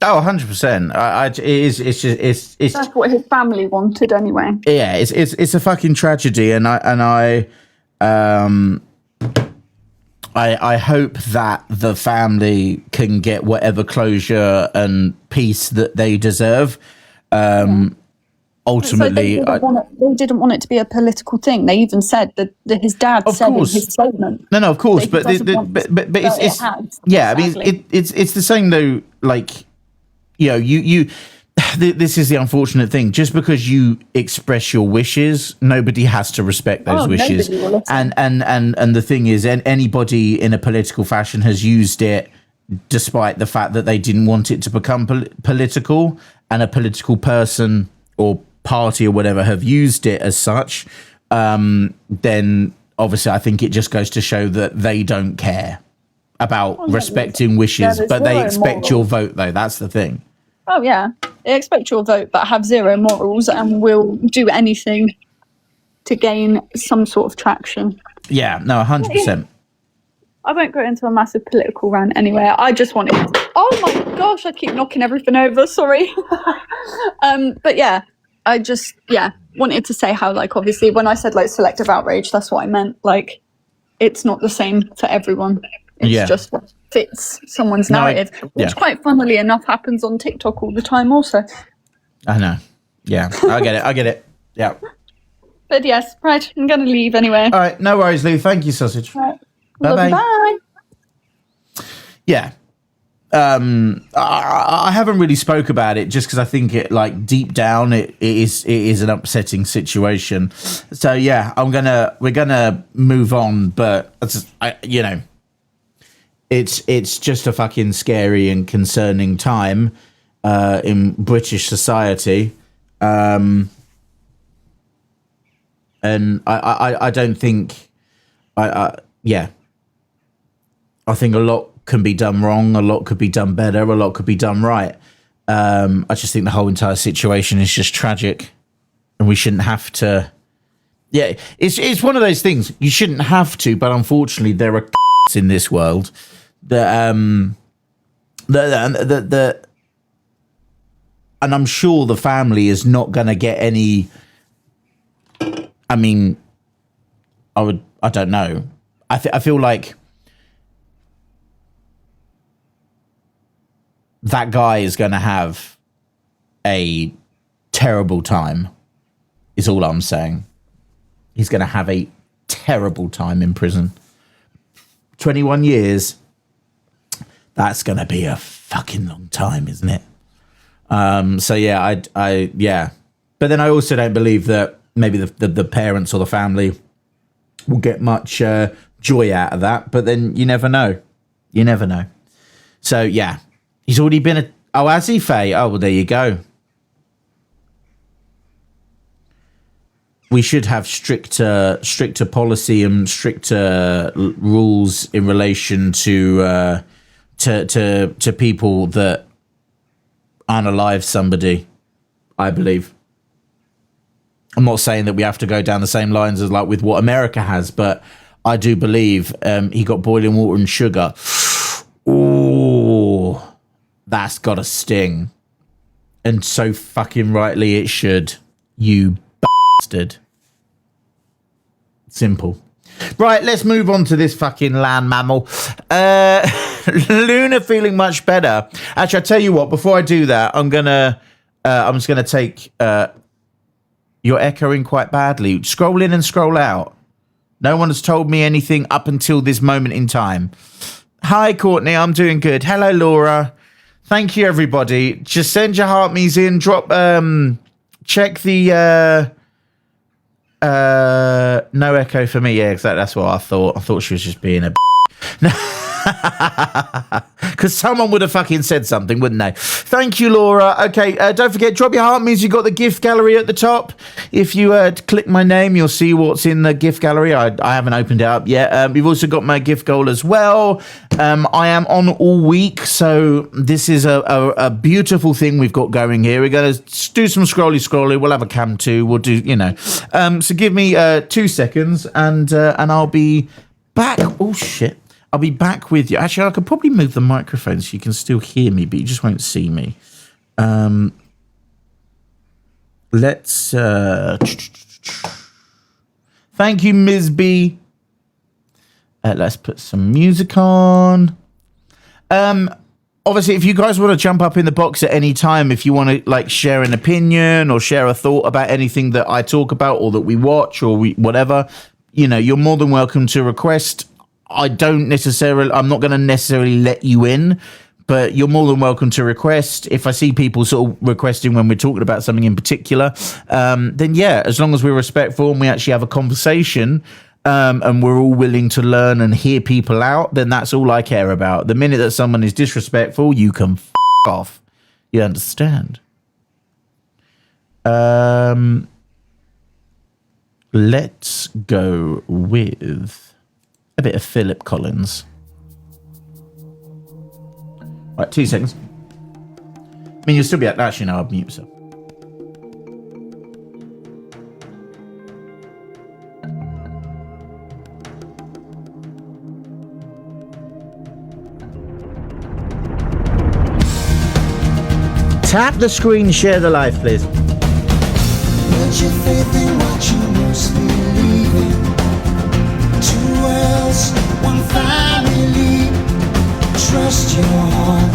[SPEAKER 1] Oh, 100%. It's
[SPEAKER 13] that's what his family wanted anyway.
[SPEAKER 1] Yeah, it's a fucking tragedy, and I hope that the family can get whatever closure and peace that they deserve. Ultimately,
[SPEAKER 13] they didn't want it to be a political thing. They even said that his dad said in his statement.
[SPEAKER 1] No, of course, but it's yeah. I mean, it's the same though. Like, you. This is the unfortunate thing. Just because you express your wishes, nobody has to respect those wishes. And the thing is, anybody in a political fashion has used it, despite the fact that they didn't want it to become political, and a political person or party or whatever have used it as such. Then obviously, I think it just goes to show that they don't care about respecting wishes, but they expect your vote, though. That's the thing.
[SPEAKER 13] Oh, yeah. They expect your vote, but have zero morals and will do anything to gain some sort of traction.
[SPEAKER 1] Yeah, no, 100%.
[SPEAKER 13] I won't go into a massive political rant anyway. I just wanted... Oh, my gosh, I keep knocking everything over. Sorry. But, yeah, I just, wanted to say how, obviously, when I said, selective outrage, that's what I meant. It's not the same for everyone. It's just what fits someone's narrative, which quite funnily enough happens on TikTok all the time also. I
[SPEAKER 1] know. Yeah, I get it. Yeah.
[SPEAKER 13] But yes, right, I'm going to leave anyway.
[SPEAKER 1] All right, no worries, Lou. Thank you, Sausage.
[SPEAKER 13] Right.
[SPEAKER 1] Bye-bye.
[SPEAKER 13] Bye.
[SPEAKER 1] Yeah. I haven't really spoke about it just because I think it, deep down, it is an upsetting situation. So yeah, we're gonna move on, but it's just a fucking scary and concerning time in British society, and I don't think I think a lot can be done wrong, a lot could be done better, a lot could be done right. I just think the whole entire situation is just tragic, and we shouldn't have to. Yeah, it's one of those things you shouldn't have to, but unfortunately there are in this world that and I'm sure the family is not going to get any. I mean, I don't know. I feel like that guy is going to have a terrible time, is all I'm saying. He's going to have a terrible time in prison. 21 years. That's going to be a fucking long time, isn't it? So yeah, yeah. But then I also don't believe that maybe the parents or the family will get much joy out of that. But then you never know. You never know. So yeah, he's already been oh, has he, Faye? Oh, well, there you go. We should have stricter policy and stricter rules in relation to people that unalive somebody, I believe. I'm not saying that we have to go down the same lines as like with what America has, but I do believe he got boiling water and sugar. Ooh, that's got a sting. And so fucking rightly it should. You bastard. Simple. Right, let's move on to this fucking land mammal. Luna feeling much better. Actually, I tell you what, before I do that, I'm just gonna take you're echoing quite badly. Scroll in and scroll out. No one has told me anything up until this moment in time. Hi, Courtney, I'm doing good. Hello, Laura. Thank you, everybody. Just send your heart me's in. Drop check the no echo for me. Yeah, exactly. That's what I thought. I thought she was just being a because someone would have fucking said something, wouldn't they? Thank you, Laura. Okay, don't forget, drop your heart means you got the gift gallery at the top. If you click my name, you'll see what's in the gift gallery. I haven't opened it up yet. We've also got my gift goal as well. I am on all week, so this is a beautiful thing we've got going here. We're going to do some scrolly. We'll have a cam too. We'll do, so give me 2 seconds and I'll be back. Oh shit. I'll be back with you. Actually, I could probably move the microphone so you can still hear me, but you just won't see me. Let's... Thank you, Ms. B. Let's put some music on. Obviously, if you guys want to jump up in the box at any time, if you want to like share an opinion or share a thought about anything that I talk about or that we watch or whatever, you're more than welcome to request. I'm not going to necessarily let you in, but you're more than welcome to request. If I see people sort of requesting when we're talking about something in particular, then yeah, as long as we're respectful and we actually have a conversation, and we're all willing to learn and hear people out, then that's all I care about. The minute that someone is disrespectful, you can f*** off. You understand? Let's go with a bit of Philip Collins. Right, 2 seconds. I mean, you'll still be actually, no, I'll mute myself. Tap the screen, share the live, please.
[SPEAKER 11] Put your faith in what you most believe in. Two worlds, one family. Trust your heart,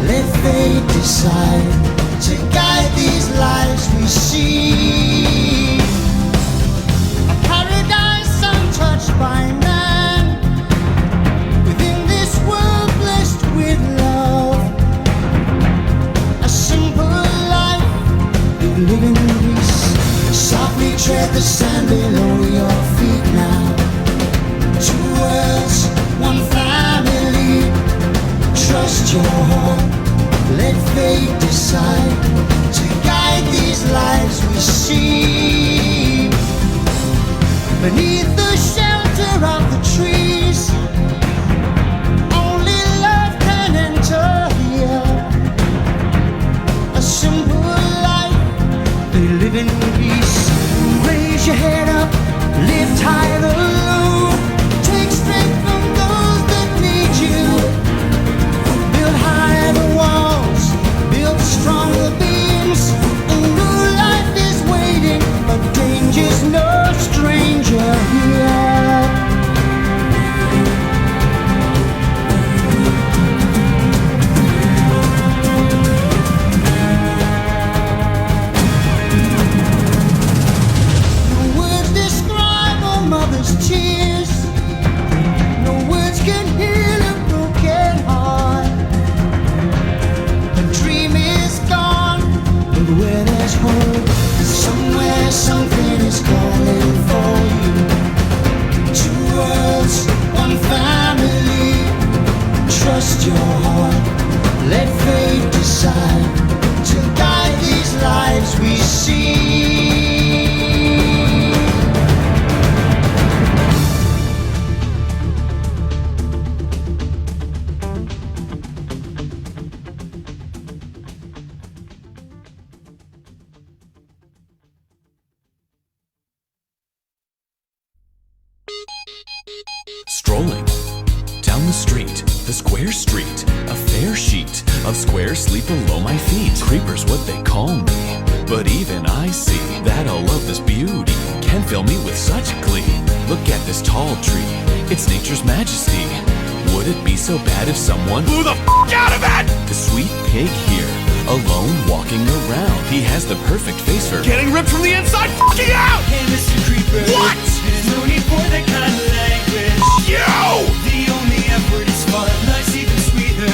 [SPEAKER 11] let fate decide to guide these lives we see. A paradise untouched by man, within this world blessed with love. A simple life, we live in peace. Softly tread the sand below your feet now. Two worlds, one family. Trust your heart, let fate decide to guide these lives we see. your heart. Let fate decide to guide these lives we see.
[SPEAKER 14] Strolling down the street, the square street, a fair sheet of squares sleep below my feet. Creepers what they call me, but even I see that all of this beauty can fill me with such glee. Look at this tall tree, it's nature's majesty. Would it be so bad if someone blew the f*** out of it? The sweet pig here, alone walking around. He has the perfect face for getting ripped from the inside f***ing out!
[SPEAKER 11] Hey, Mr. Creeper.
[SPEAKER 14] What?
[SPEAKER 11] There's no need for that kind of language.
[SPEAKER 14] You!
[SPEAKER 11] The only effort is fun. Life's even sweeter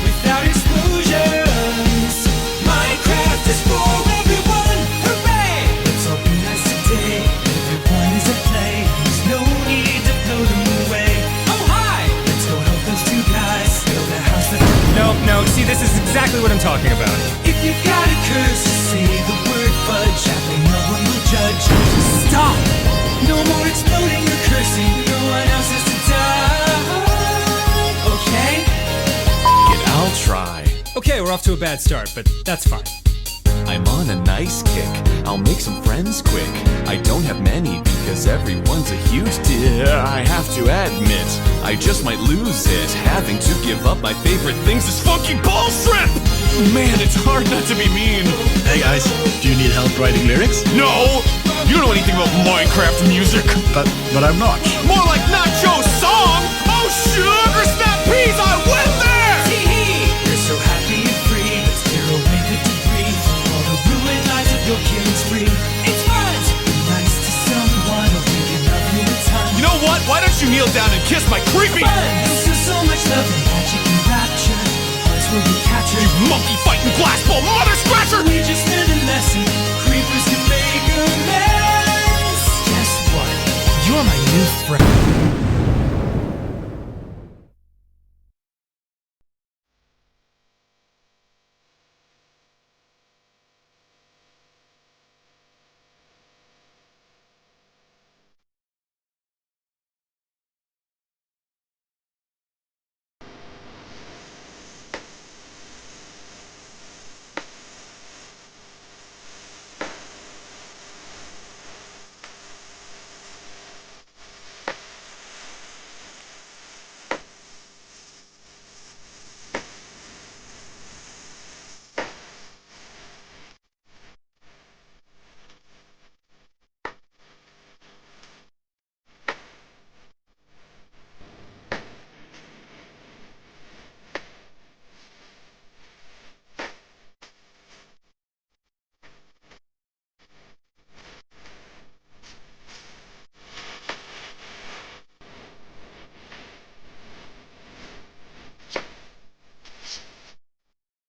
[SPEAKER 11] without explosions. Minecraft is for everyone. Hooray! Let's all be nice today. Everyone is at play. There's no need to blow them away. Oh, hi! Let's go help those two guys build a house that...
[SPEAKER 10] No, see, this is exactly what I'm talking about.
[SPEAKER 11] If you've got a curse, say the word fudge. Sadly, no one will judge. Stop! No more exploding or cursing. No one else has to die. Okay?
[SPEAKER 14] I'll try.
[SPEAKER 10] Okay, we're off to a bad start, but that's fine.
[SPEAKER 14] I'm on a nice kick. I'll make some friends quick. I don't have many because everyone's a huge deal. I have to admit, I just might lose it. Having to give up my favorite things is funky ball strip! Man, it's hard not to be mean.
[SPEAKER 15] Hey guys, do you need help writing lyrics?
[SPEAKER 14] No! You don't know anything about Minecraft music.
[SPEAKER 15] But I'm not.
[SPEAKER 14] More like Nacho's song! Oh, sugar snap peas, I went there!
[SPEAKER 11] Tee-hee! You're so happy and free. Let's clear away the debris from all the ruined lives of your killing spree. It's fun! Be nice to someone or we can love you a ton.
[SPEAKER 14] You know what? Why don't you kneel down and kiss my creepy...
[SPEAKER 11] Fun! You'll feel so much love and magic and rapture. Hearts will be captured.
[SPEAKER 14] You monkey fighting glass ball mother scratcher!
[SPEAKER 11] We just learned a lesson. Creepers can make a mess. Guess what?
[SPEAKER 10] You're my new friend.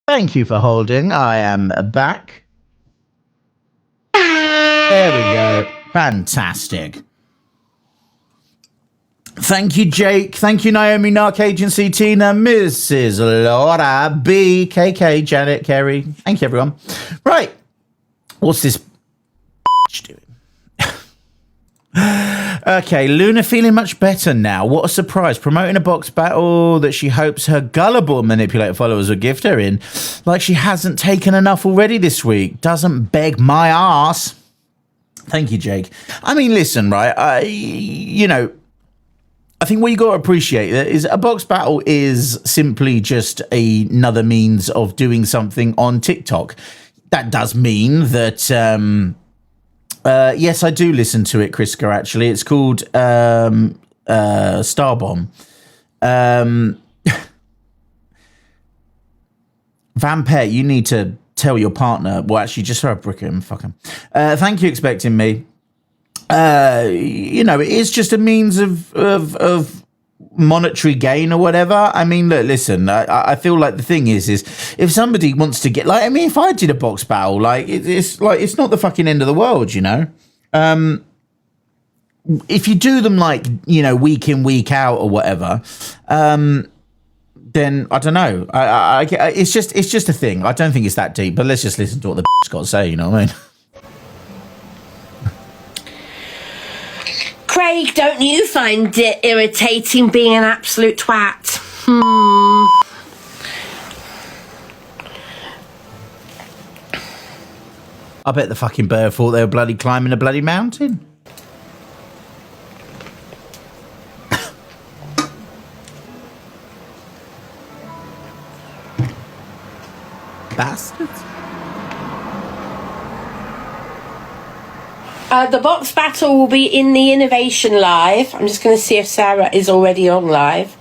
[SPEAKER 1] Thank you for holding. I am back. There we go. Fantastic. Thank you, Jake. Thank you, Naomi, Narc Agency, Tina, Mrs. Laura, B, KK, Janet, Kerry. Thank you, everyone. Right. What's this doing? Okay, Luna feeling much better now. What a surprise. Promoting a box battle that she hopes her gullible manipulator followers will gift her in. Like she hasn't taken enough already this week. Doesn't beg my ass. Thank you, Jake. I mean, listen, right? I think what you got to appreciate is a box battle is simply just another means of doing something on TikTok. That does mean that... yes, I do listen to it, Kriska, actually. It's called Starbomb. Vampire, you need to tell your partner. Well, actually, just throw a brick at him. Fuck him. Thank you, Expecting Me. It is just a means of monetary gain or whatever. I mean, look, listen, I feel like the thing is if somebody wants to get, like, I mean, if I did a box battle, like, it's not the fucking end of the world, you know? If you do them, like, week in, week out or whatever, then I don't know. It's just a thing. I don't think it's that deep. But let's just listen to what the bitch got to say. You know what I mean?
[SPEAKER 7] Craig, don't you find it irritating being an absolute twat?
[SPEAKER 1] I bet the fucking bird thought they were bloody climbing a bloody mountain. Bastards.
[SPEAKER 7] The box battle will be in the Innovation Live. I'm just going to see if Sarah is already on live.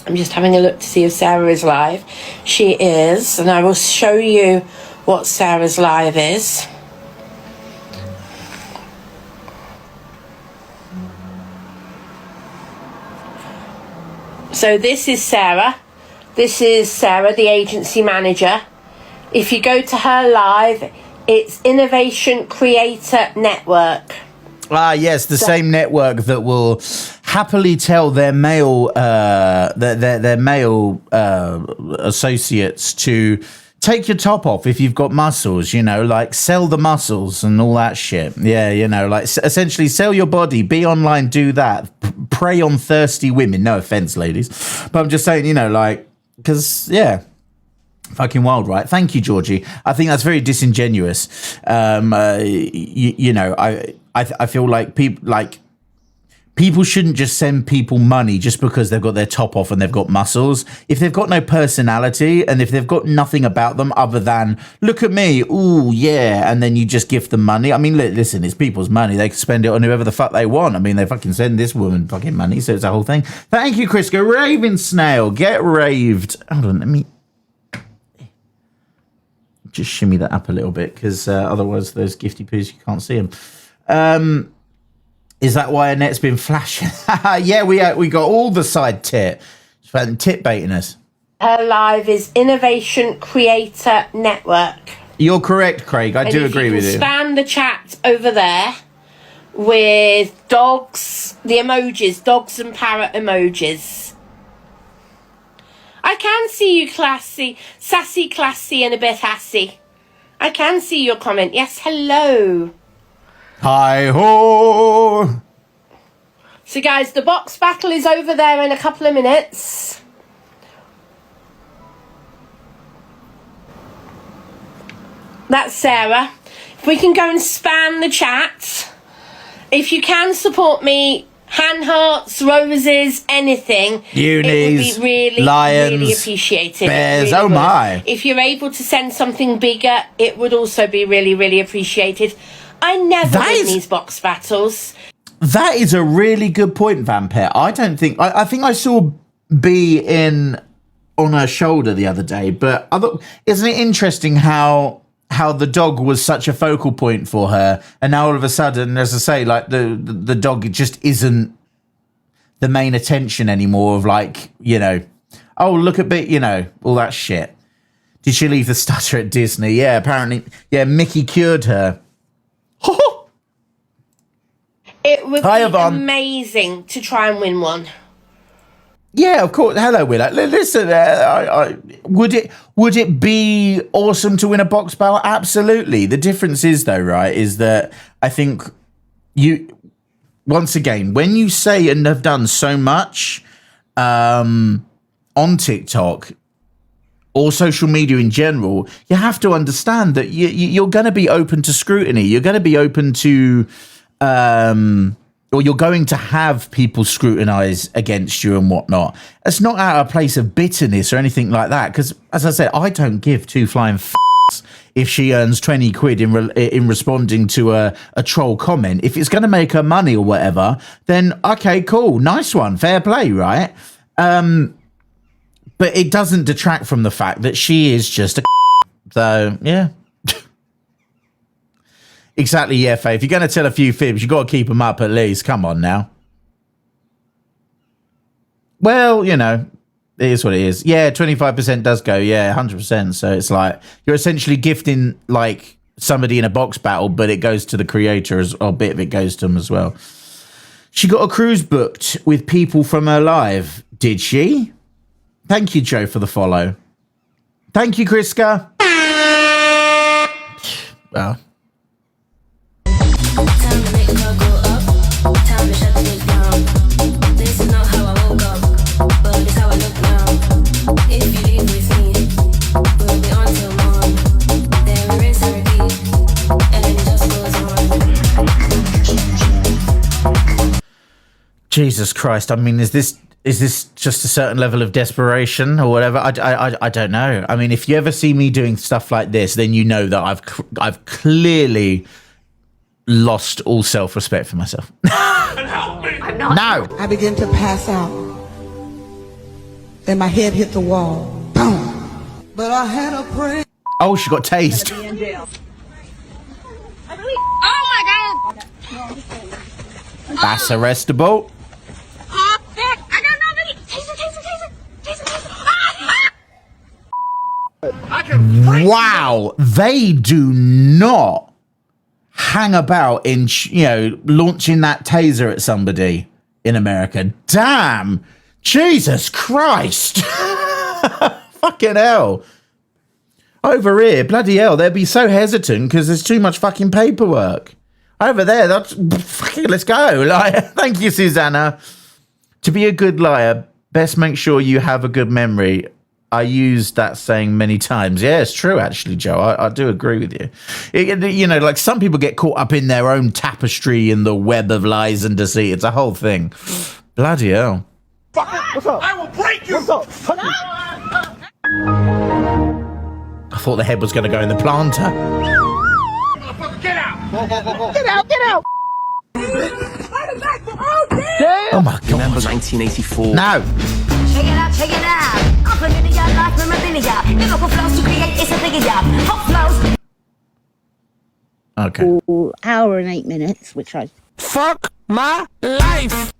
[SPEAKER 7] I'm just having a look to see if Sarah is live. She is, and I will show you what Sarah's live is. So this is Sarah. This is Sarah, the agency manager. If you go to her live, it's Innovation Creator Network.
[SPEAKER 1] Ah, yes, the same network that will happily tell their male their male associates to take your top off if you've got muscles, you know, like sell the muscles and all that shit. Yeah, you know, like essentially sell your body, be online, do that, prey on thirsty women. No offense, ladies, but I'm just saying, you know, like, because yeah. Fucking wild, right? Thank you, Georgie. I think that's very disingenuous. You know, I feel like people shouldn't just send people money just because they've got their top off and they've got muscles. If they've got no personality and if they've got nothing about them other than look at me, ooh yeah, and then you just give them money. I mean, listen, it's people's money. They can spend it on whoever the fuck they want. I mean, they fucking send this woman fucking money, so it's a whole thing. Thank you, Crisco. Raven Snail, get raved. Hold on, let me just shimmy that up a little bit because otherwise those gifty poos, you can't see them. Is that why Annette's been flashing? Yeah, we got all the side tit. She's been tit baiting us.
[SPEAKER 7] Her live is Innovation Creator Network.
[SPEAKER 1] You're correct, Craig. I do agree with you.
[SPEAKER 7] Spam the chat over there with dogs, the emojis, dogs and parrot emojis. I can see you, classy, sassy, classy, and a bit assy. I can see your comment. Yes, hello.
[SPEAKER 1] Hi ho.
[SPEAKER 7] So, guys, the box battle is over there in a couple of minutes. That's Sarah. If we can go and spam the chat. If you can support me, hand hearts, roses, anything.
[SPEAKER 1] Unis,
[SPEAKER 7] it would be really,
[SPEAKER 1] lions,
[SPEAKER 7] really appreciated.
[SPEAKER 1] bears.
[SPEAKER 7] Really
[SPEAKER 1] oh
[SPEAKER 7] would.
[SPEAKER 1] my!
[SPEAKER 7] If you're able to send something bigger, it would also be really, really appreciated. I never win these box battles.
[SPEAKER 1] That is a really good point, Vampire. I don't think I think I saw B on her shoulder the other day, but isn't it interesting how the dog was such a focal point for her, and now all of a sudden, as I say, like the dog just isn't the main attention anymore of, like, you know, oh, look at bit, you know, all that shit. Did she leave the stutter at Disney? Yeah, apparently. Yeah, Mickey cured her.
[SPEAKER 7] It would be amazing to try and win one.
[SPEAKER 1] Yeah, of course. Hello, Willow. Listen, would it be awesome to win a box battle? Absolutely. The difference is, though, right, is that I think once again, when you say and have done so much on TikTok or social media in general, you have to understand that you're going to be open to scrutiny. You're going to be open to or you're going to have people scrutinize against you and whatnot. It's not out of a place of bitterness or anything like that, because, as I said, I don't give two flying f***s if she earns 20 quid in responding to a troll comment. If it's going to make her money or whatever, then okay, cool, nice one, fair play, right? But it doesn't detract from the fact that she is just a so, yeah. Exactly, yeah, Faye. If you're going to tell a few fibs, you've got to keep them up at least. Come on now. Well, you know, it is what it is. Yeah, 25% does go. Yeah, 100%. So it's like you're essentially gifting, like, somebody in a box battle, but it goes to the creator, or a bit of it goes to them as well. She got a cruise booked with people from her live. Did she? Thank you, Joe, for the follow. Thank you, Kriska. Well. Jesus Christ! I mean, is this just a certain level of desperation or whatever? I don't know. I mean, if you ever see me doing stuff like this, then you know that I've clearly lost all self-respect for myself.
[SPEAKER 11] I'm not.
[SPEAKER 1] No.
[SPEAKER 11] I began to pass out. Then my head hit the wall. Boom. But I had a prayer.
[SPEAKER 1] Oh, she got tased.
[SPEAKER 6] Oh my god!
[SPEAKER 1] That's arrestable.
[SPEAKER 6] Oh, heck! I got nobody! Taser!
[SPEAKER 1] Wow, they do not hang about in, launching that taser at somebody in America. Damn. Jesus Christ. Fucking hell. Over here, bloody hell, they'd be so hesitant because there's too much fucking paperwork. Over there, that's fucking, let's go. Like, thank you, Susanna. To be a good liar, best make sure you have a good memory. I used that saying many times. Yeah, it's true, actually, Joe. I do agree with you. Like some people get caught up in their own tapestry in the web of lies and deceit. It's a whole thing. Bloody hell.
[SPEAKER 8] What's up? I will break you. What's up?
[SPEAKER 1] I thought the head was going to go in the planter.
[SPEAKER 8] Motherfucker, get out! Get out! Get out!
[SPEAKER 1] Oh my God.
[SPEAKER 16] Remember 1984?
[SPEAKER 1] No.
[SPEAKER 11] Check it out, check it out. Up a million life memorabilia. Liverpool flows to create is a bigger job. Hot flows.
[SPEAKER 1] Okay.
[SPEAKER 17] Hour and 8 minutes, which I
[SPEAKER 8] fuck my life.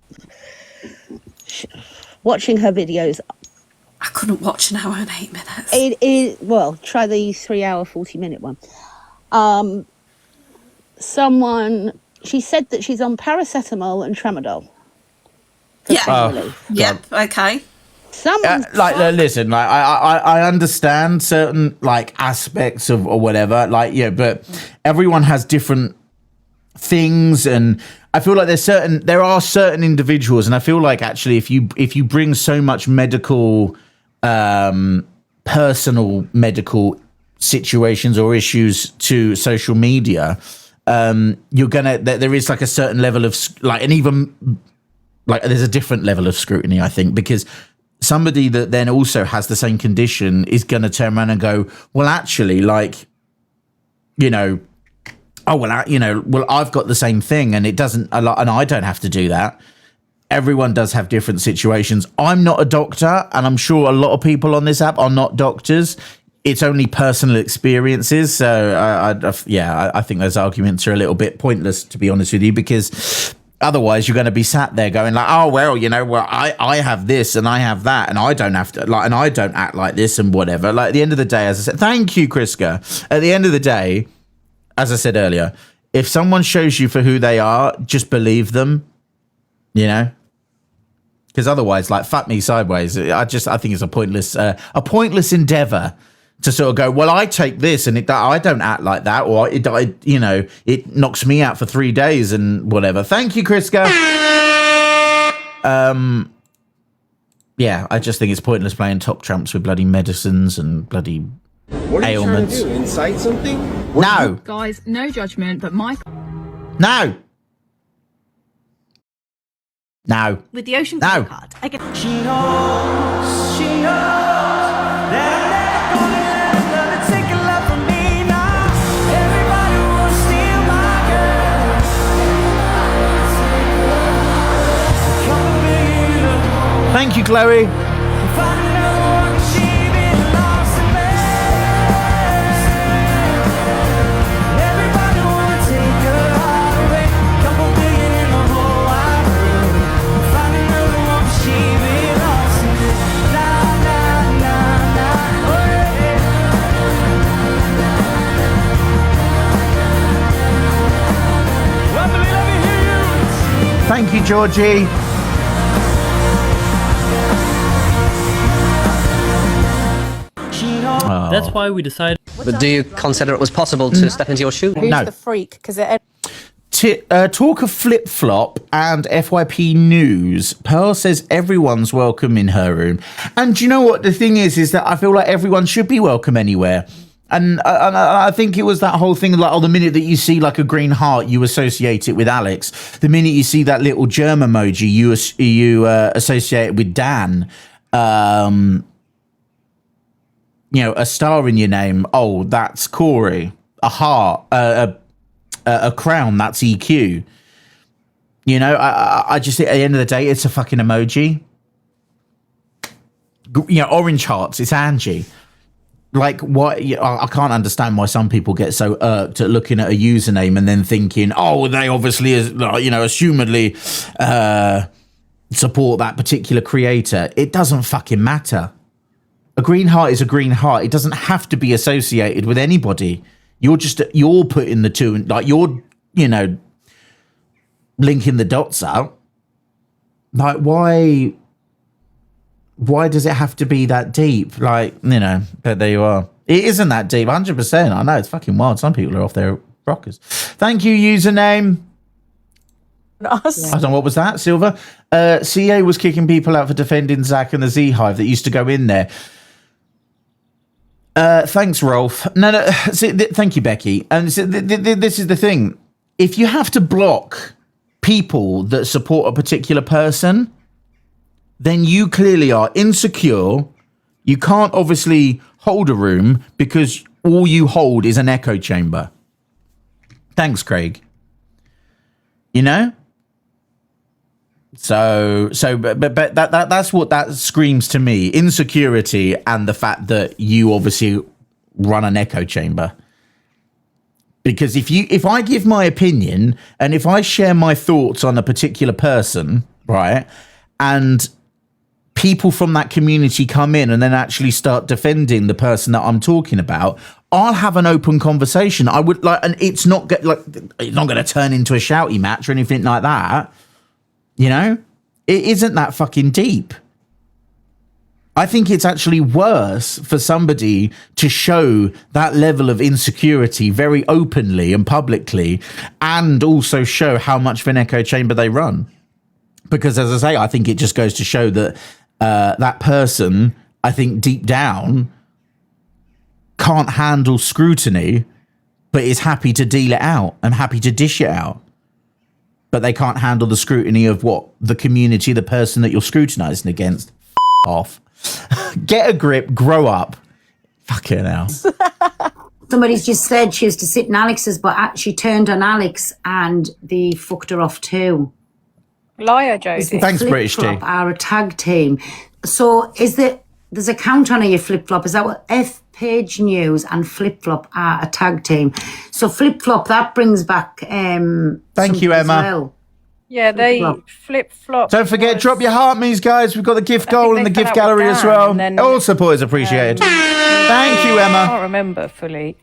[SPEAKER 17] Watching her videos.
[SPEAKER 18] I couldn't watch an hour and 8 minutes.
[SPEAKER 17] It is well. Try the 3 hour 40-minute one. She said that she's on paracetamol and tramadol.
[SPEAKER 18] Yeah. Yep. Okay.
[SPEAKER 1] Listen, like I understand certain like aspects of or whatever, but everyone has different things, and I feel like there are certain individuals, and I feel like actually if you bring so much medical, personal medical situations or issues to social media, there is like a certain level of and even like there's a different level of scrutiny, I think, because somebody that then also has the same condition is going to turn around and go, well, actually, I've got the same thing, and it doesn't, and I don't have to do that. Everyone does have different situations. I'm not a doctor, and I'm sure a lot of people on this app are not doctors. It's only personal experiences. So I think those arguments are a little bit pointless, to be honest with you, because otherwise you're going to be sat there going like, oh, well, I have this and I have that, and I don't have to and I don't act like this and whatever. Like at the end of the day, as I said, thank you, Kriska. At the end of the day, as I said earlier, if someone shows you for who they are, just believe them, because otherwise, like, fuck me sideways. I think it's a pointless endeavor to sort of go, well, I take this and I don't act like that, or it knocks me out for 3 days and whatever. Thank you, Kriska. I just think it's pointless playing top trumps with bloody medicines and bloody ailments.
[SPEAKER 16] What are you trying to do? Incite something?
[SPEAKER 1] No.
[SPEAKER 6] Guys, no judgment, but my...
[SPEAKER 1] No. No.
[SPEAKER 6] With the Ocean
[SPEAKER 1] No.
[SPEAKER 6] card, I get...
[SPEAKER 11] She knows that
[SPEAKER 1] thank you, Chloe. Thank you, Georgie.
[SPEAKER 19] That's why we decided.
[SPEAKER 16] But do you consider it was possible to step into your shoe?
[SPEAKER 7] Who's
[SPEAKER 1] No.
[SPEAKER 7] the freak? Because
[SPEAKER 1] Talk of Flip Flop and FYP News. Pearl says everyone's welcome in her room. And do you know what the thing is that I feel like everyone should be welcome anywhere. And I think it was that whole thing, like, the minute that you see like a green heart, you associate it with Alex. The minute you see that little germ emoji, you associate it with Dan. A star in your name. Oh, that's Corey. A heart. A crown. That's EQ. I just think at the end of the day, it's a fucking emoji. Orange hearts. It's Angie. Like, what? I can't understand why some people get so irked at looking at a username and then thinking, oh, they obviously, assumedly support that particular creator. It doesn't fucking matter. A green heart is a green heart. It doesn't have to be associated with anybody. You're putting the two, like, you're, linking the dots out. Like, why does it have to be that deep? Like, but there you are. It isn't that deep, 100%. I know, it's fucking wild. Some people are off their rockers. Thank you, username.
[SPEAKER 7] Us.
[SPEAKER 1] I don't know, what was that, Silver? CA was kicking people out for defending Zach and the Z Hive that used to go in there. Thanks, Rolf. No. Thank you, Becky. And this is the thing. If you have to block people that support a particular person, then you clearly are insecure. You can't obviously hold a room because all you hold is an echo chamber. Thanks, Craig. So, but that's what that screams to me: insecurity and the fact that you obviously run an echo chamber. Because if I give my opinion and if I share my thoughts on a particular person, right, and people from that community come in and then actually start defending the person that I'm talking about, I'll have an open conversation. I would like, and it's not going to turn into a shouty match or anything like that. It isn't that fucking deep. I think it's actually worse for somebody to show that level of insecurity very openly and publicly, and also show how much of an echo chamber they run. Because, as I say, I think it just goes to show that that person, I think deep down, can't handle scrutiny, but is happy to deal it out and happy to dish it out. But they can't handle the scrutiny of what the community, the person that you're scrutinizing against. Off. Get a grip, grow up. Fucking hell.
[SPEAKER 20] Somebody's just said she used to sit in Alex's, but she turned on Alex and they fucked her off too.
[SPEAKER 7] Liar, Josie.
[SPEAKER 1] Thanks, British Tea.
[SPEAKER 20] Are a tag team. So there's a count on your Flip Flop? Is that what Page News and Flip Flop are a tag team? So Flip Flop, that brings back.
[SPEAKER 1] Thank you, Emma.
[SPEAKER 20] Well.
[SPEAKER 7] Yeah, Flip Flop.
[SPEAKER 1] Don't forget, drop your heart me's, guys. We've got the gift goal and the gift gallery as well. All support is appreciated. Thank you, Emma.
[SPEAKER 7] I can't remember fully.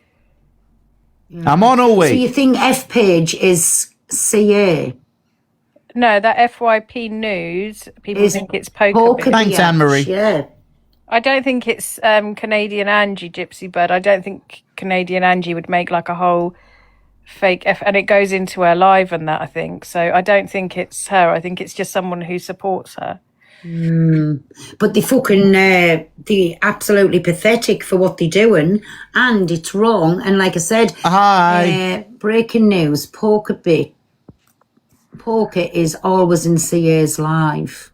[SPEAKER 1] I'm on all week.
[SPEAKER 20] So you think F Page is CA?
[SPEAKER 7] No, that FYP News, people think it's Poker.
[SPEAKER 1] Thanks, Anne-Marie.
[SPEAKER 20] Yeah.
[SPEAKER 7] I don't think it's Canadian Angie, Gypsy Bird. I don't think Canadian Angie would make like a whole fake and it goes into her live and that, I think. So I don't think it's her. I think it's just someone who supports her.
[SPEAKER 20] But they absolutely pathetic for what they're doing, and it's wrong. And like I said, breaking news: Poker is always in CA's live.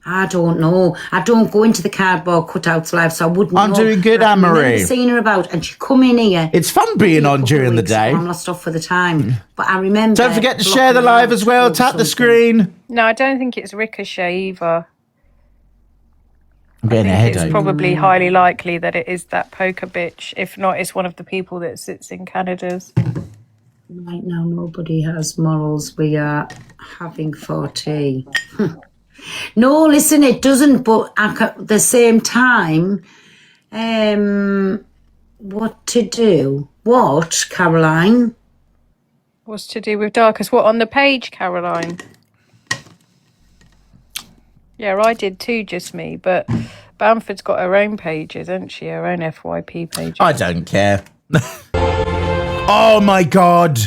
[SPEAKER 20] I don't know. I don't go into the cardboard cutouts live, so I wouldn't know.
[SPEAKER 1] I'm doing good, Anne-Marie.
[SPEAKER 20] I've never seen her about, and she come in here.
[SPEAKER 1] It's fun being on during the day.
[SPEAKER 20] I'm lost off for the time. But I remember...
[SPEAKER 1] Don't forget to share the live as well. Tap the screen.
[SPEAKER 7] No, I don't think it's Ricochet either.
[SPEAKER 1] I'm getting a headache.
[SPEAKER 7] It's probably highly likely that it is that poker bitch. If not, it's one of the people that sits in Canada's.
[SPEAKER 20] Right now, nobody has morals. We are having 40. No, listen, it doesn't, but at the same time, what to do? What, Caroline?
[SPEAKER 7] What's to do with Darkest? What, on the page, Caroline? Yeah, I did too, just me. But
[SPEAKER 19] Bamford's got her own pages, hasn't she? Her own FYP pages.
[SPEAKER 1] I don't care. Oh my god.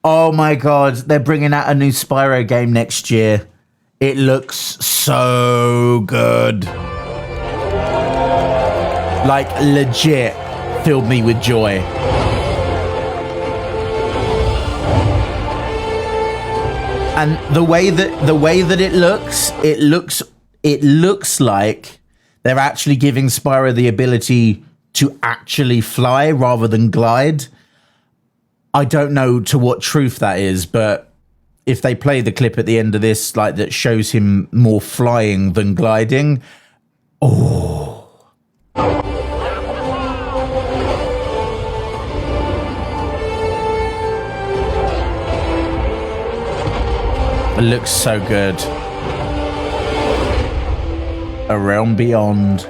[SPEAKER 1] Oh my god. They're bringing out a new Spyro game next year. It looks so good. Like, legit filled me with joy. And the way that it looks like they're actually giving Spyro the ability to actually fly rather than glide. I don't know to what truth that is, but if they play the clip at the end of this, like, that shows him more flying than gliding, oh. It looks so good. A Realm Beyond.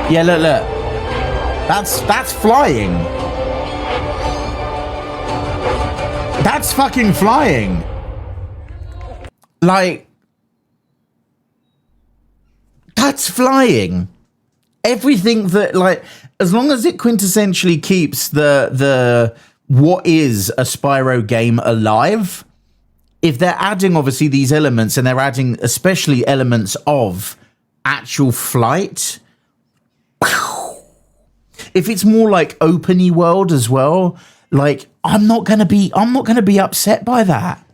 [SPEAKER 1] Yeah, look. That's flying. That's fucking flying. Like, that's flying. Everything that, like, as long as it quintessentially keeps the what is a Spyro game alive, if they're adding obviously these elements, and they're adding especially elements of actual flight, if it's more like openy world as well, like, I'm not gonna be upset by that.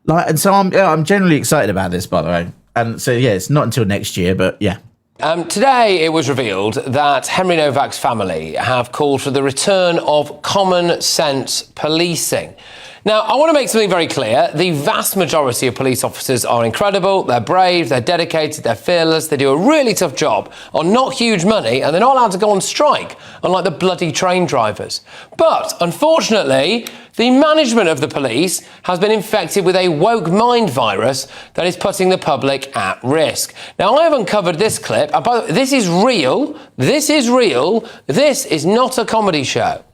[SPEAKER 1] Like, and so I'm generally excited about this, by the way. And so yeah, it's not until next year, but yeah.
[SPEAKER 21] Today, it was revealed that Henry Novak's family have called for the return of common sense policing. Now, I want to make something very clear. The vast majority of police officers are incredible, they're brave, they're dedicated, they're fearless, they do a really tough job on not huge money, and they're not allowed to go on strike, unlike the bloody train drivers. But, unfortunately, the management of the police has been infected with a woke mind virus that is putting the public at risk. Now, I have uncovered this clip, and by the way, this is real, this is not a comedy show.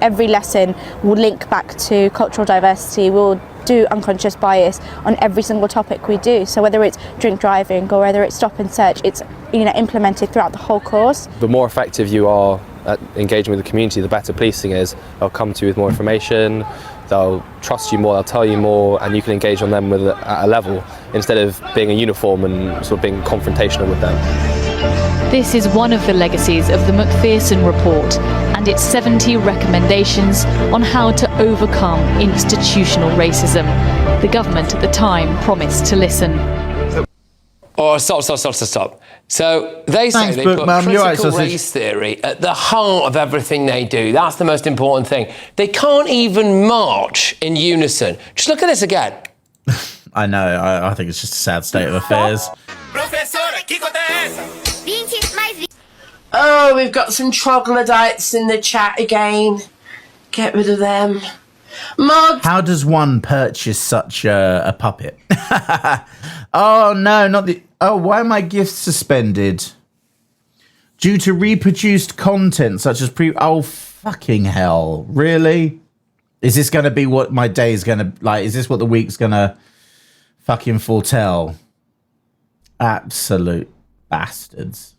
[SPEAKER 22] Every lesson will link back to cultural diversity. We'll do unconscious bias on every single topic we do. So whether it's drink driving or whether it's stop and search, it's, you know, implemented throughout the whole course.
[SPEAKER 23] The more effective you are at engaging with the community, the better policing is. They'll come to you with more information, they'll trust you more, they'll tell you more, and you can engage on them at a level instead of being a uniform and sort of being confrontational with them.
[SPEAKER 24] This is one of the legacies of the McPherson Report and its 70 recommendations on how to overcome institutional racism. The government at the time promised to listen.
[SPEAKER 21] Oh, stop. So they say they put critical race theory at the heart of everything they do. That's the most important thing. They can't even march in unison. Just look at this again.
[SPEAKER 1] I know, I think it's just a sad state of affairs.
[SPEAKER 7] Oh, we've got some troglodytes in the chat again. Get rid of them. Mod.
[SPEAKER 1] How does one purchase such a puppet? Oh no, not the... Oh, why are my gifts suspended? Due to reproduced content such as Oh, fucking hell. Really? Is this going to be what my day is going to... Like, is this what the week's going to fucking foretell? Absolute bastards.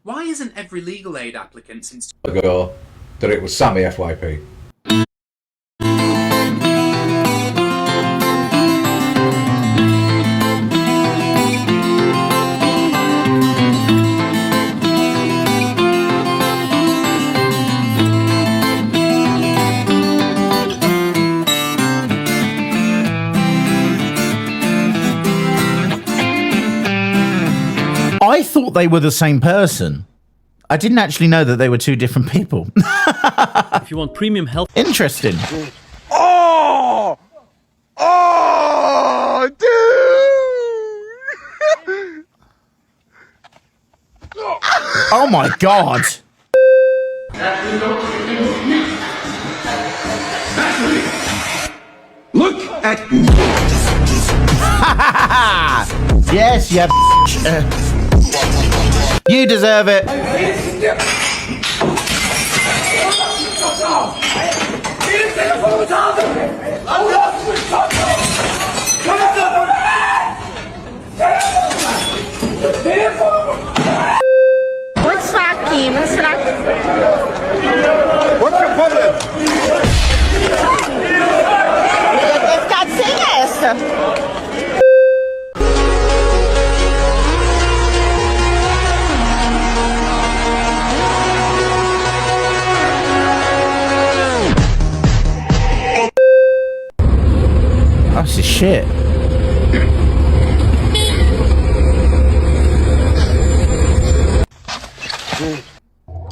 [SPEAKER 25] Why isn't every legal aid applicant since
[SPEAKER 26] ago that it was Sammy FYP?
[SPEAKER 1] I thought they were the same person. I didn't actually know that they were two different people.
[SPEAKER 27] If you want premium health...
[SPEAKER 1] Interesting.
[SPEAKER 5] Oh! Oh, dude!
[SPEAKER 1] Oh my god.
[SPEAKER 5] Look at...
[SPEAKER 1] Yes, you you deserve it.
[SPEAKER 6] What's that, Kim? What's that?
[SPEAKER 8] What's your problem?
[SPEAKER 6] It's got singers.
[SPEAKER 1] That's just shit.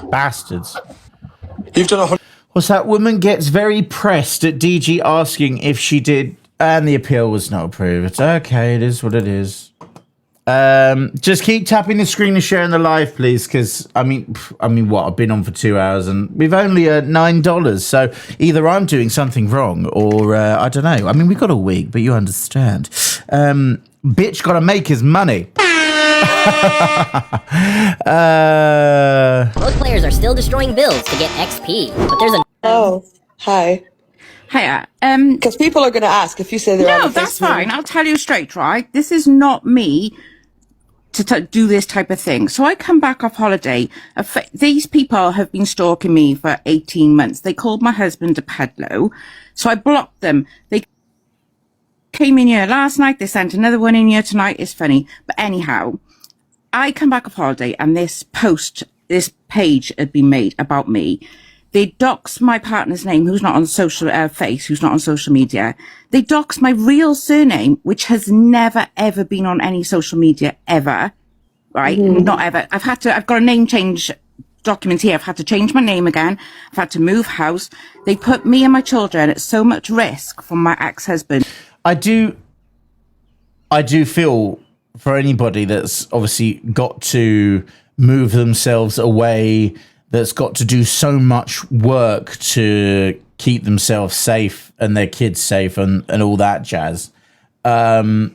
[SPEAKER 1] Bastards.
[SPEAKER 5] You've done a
[SPEAKER 1] Was that woman gets very pressed at DG asking if she did, and the appeal was not approved. Okay, it is what it is. Just keep tapping the screen and sharing the live, please, because I mean, what? I've been on for 2 hours and we've only earned $9. So either I'm doing something wrong, or I don't know. I mean, we've got a week, but you understand. Bitch, gotta make his money.
[SPEAKER 2] Most players are still destroying builds to get XP, but there's a...
[SPEAKER 3] Oh, hi.
[SPEAKER 4] Hiya.
[SPEAKER 3] Because people are going to ask if you say they're
[SPEAKER 4] No, that's fine. I'll tell you straight, right? This is not me to do this type of thing. So I come back off holiday. These people have been stalking me for 18 months. They called my husband a peddler. So I blocked them. They came in here last night. They sent another one in here tonight. It's funny. But anyhow, I come back off holiday and this page had been made about me. They dox my partner's name, who's not on social who's not on social media. They dox my real surname, which has never ever been on any social media ever, right? Not ever. I've got a name change document here. I've had to change my name again. I've had to move house. They put me and my children at so much risk from my ex-husband.
[SPEAKER 1] I do feel for anybody that's obviously got to move themselves away, that's got to do so much work to keep themselves safe and their kids safe and all that jazz. I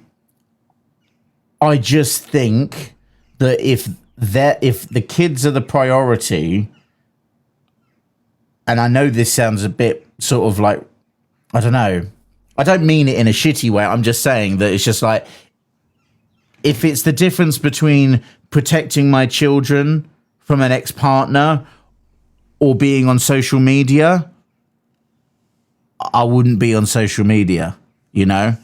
[SPEAKER 1] just think that if the kids are the priority, and I know this sounds a bit sort of like, I don't know, I don't mean it in a shitty way. I'm just saying that it's just like, if it's the difference between protecting my children from an ex-partner or being on social media, I wouldn't be on social media, you know?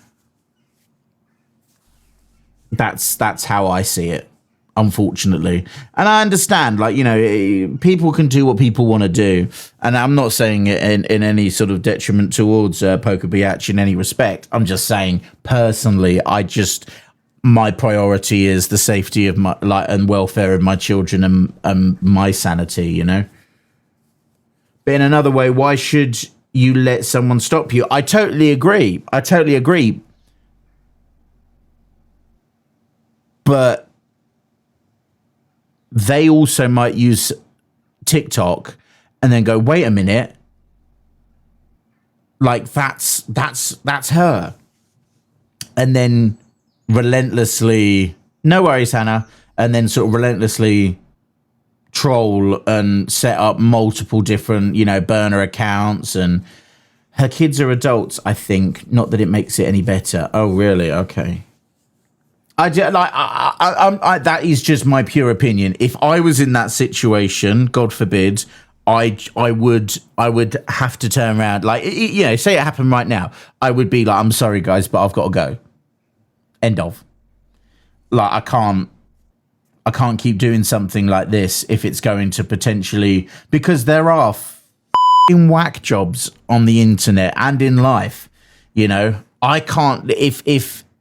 [SPEAKER 1] That's how I see it, unfortunately. And I understand, like, you know, people can do what people want to do. And I'm not saying it in any sort of detriment towards Poker Biatch in any respect. I'm just saying, personally, my priority is the safety of my and welfare of my children and my sanity, you know? But in another way, why should you let someone stop you? I totally agree. But they also might use TikTok and then go, wait a minute. Like that's her. And then relentlessly, no worries, Hannah, and then sort of relentlessly troll and set up multiple different, you know, burner accounts. And her kids are adults, I think. Not that it makes it any better. Oh, really? Okay. That is just my pure opinion. If I was in that situation, God forbid, I would have to turn around. Like, you know, say it happened right now, I would be like, I'm sorry, guys, but I've got to go. End of. Like, I can't keep doing something like this if it's going to potentially, because there are f***ing whack jobs on the internet and in life. You know, I can't, if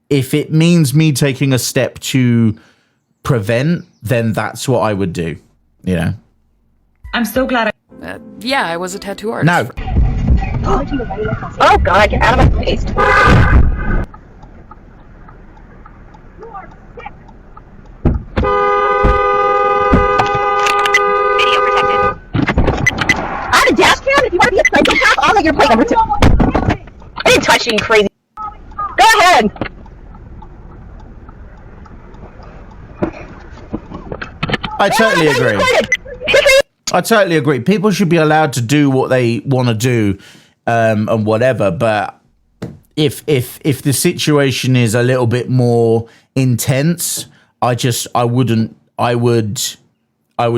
[SPEAKER 1] it means me taking a step to prevent, then that's what I would do, you know.
[SPEAKER 9] I'm so glad
[SPEAKER 19] yeah, I was a tattoo artist.
[SPEAKER 1] No.
[SPEAKER 9] Oh god, get out of my face. Video protected. I'm a dash cam. If you want to be a psychopath, I'll let your play number 2. I didn't touch you, crazy. Go ahead.
[SPEAKER 1] I totally agree. I totally agree. People should be allowed to do what they want to do, and whatever. But if the situation is a little bit more intense, I would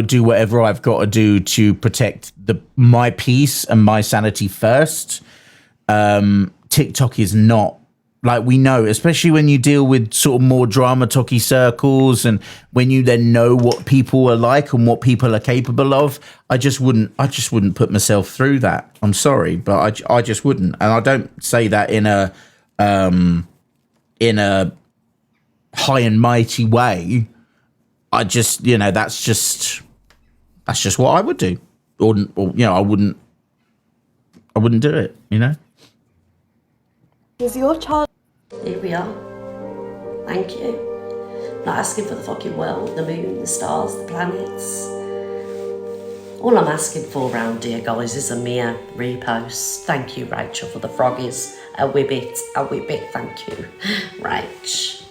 [SPEAKER 1] do whatever I've got to do to protect my peace and my sanity first. TikTok is not, like, we know, especially when you deal with sort of more drama talky circles, and when you then know what people are like and what people are capable of, I just wouldn't put myself through that. I'm sorry, but I just wouldn't. And I don't say that in a high and mighty way. I just, that's just what I would do, or I wouldn't do it.
[SPEAKER 10] Is your child?
[SPEAKER 12] Here we are. Thank you. Not asking for the fucking world, the moon, the stars, the planets. All I'm asking for around here, guys, is a mere repost. Thank you, Rachel, for the froggies. A whibbit, thank you, Rach.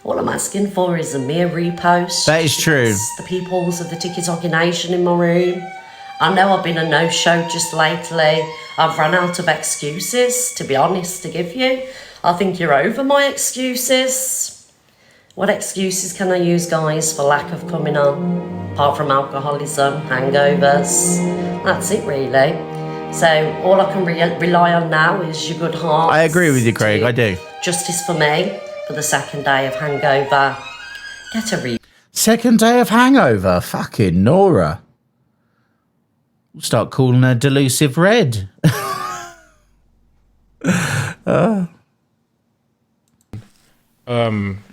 [SPEAKER 12] All I'm asking for is a mere repost.
[SPEAKER 1] That is true.
[SPEAKER 12] It's the peoples of the TikTok Nation in my room. I know I've been a no-show just lately. I've run out of excuses, to be honest, to give you. I think you're over my excuses. What excuses can I use, guys, for lack of coming on? Apart from alcoholism, hangovers. That's it, really. So all I can rely on now is your good heart.
[SPEAKER 1] I agree with you, Craig. I do.
[SPEAKER 12] Justice for me, for the second day of hangover. Get a
[SPEAKER 1] Second day of hangover? Fucking Nora. We'll start calling her Delusive Red.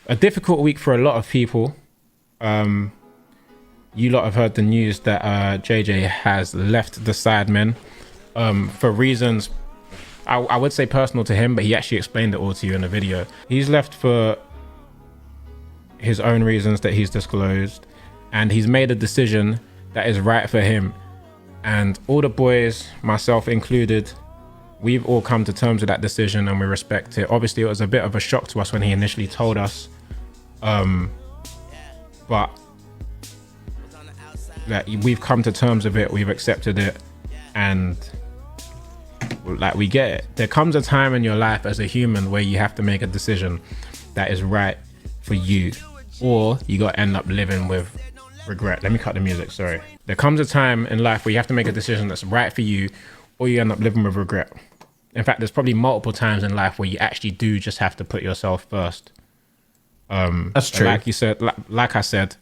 [SPEAKER 13] A difficult week for a lot of people. You lot have heard the news that JJ has left the Sidemen for reasons I would say personal to him, but he actually explained it all to you in the video. He's left for his own reasons that he's disclosed, and he's made a decision that is right for him. And all the boys, myself included, we've all come to terms with that decision and we respect it. Obviously, it was a bit of a shock to us when he initially told us, but that we've come to terms with it, we've accepted it, and like, we get it. There comes a time in your life as a human where you have to make a decision that is right for you, or you got to end up living with regret. Let me cut the music, sorry. There comes a time in life where you have to make a decision that's right for you, or you end up living with regret. In fact, there's probably multiple times in life where you actually do just have to put yourself first.
[SPEAKER 1] That's true.
[SPEAKER 13] Like you said, like I said,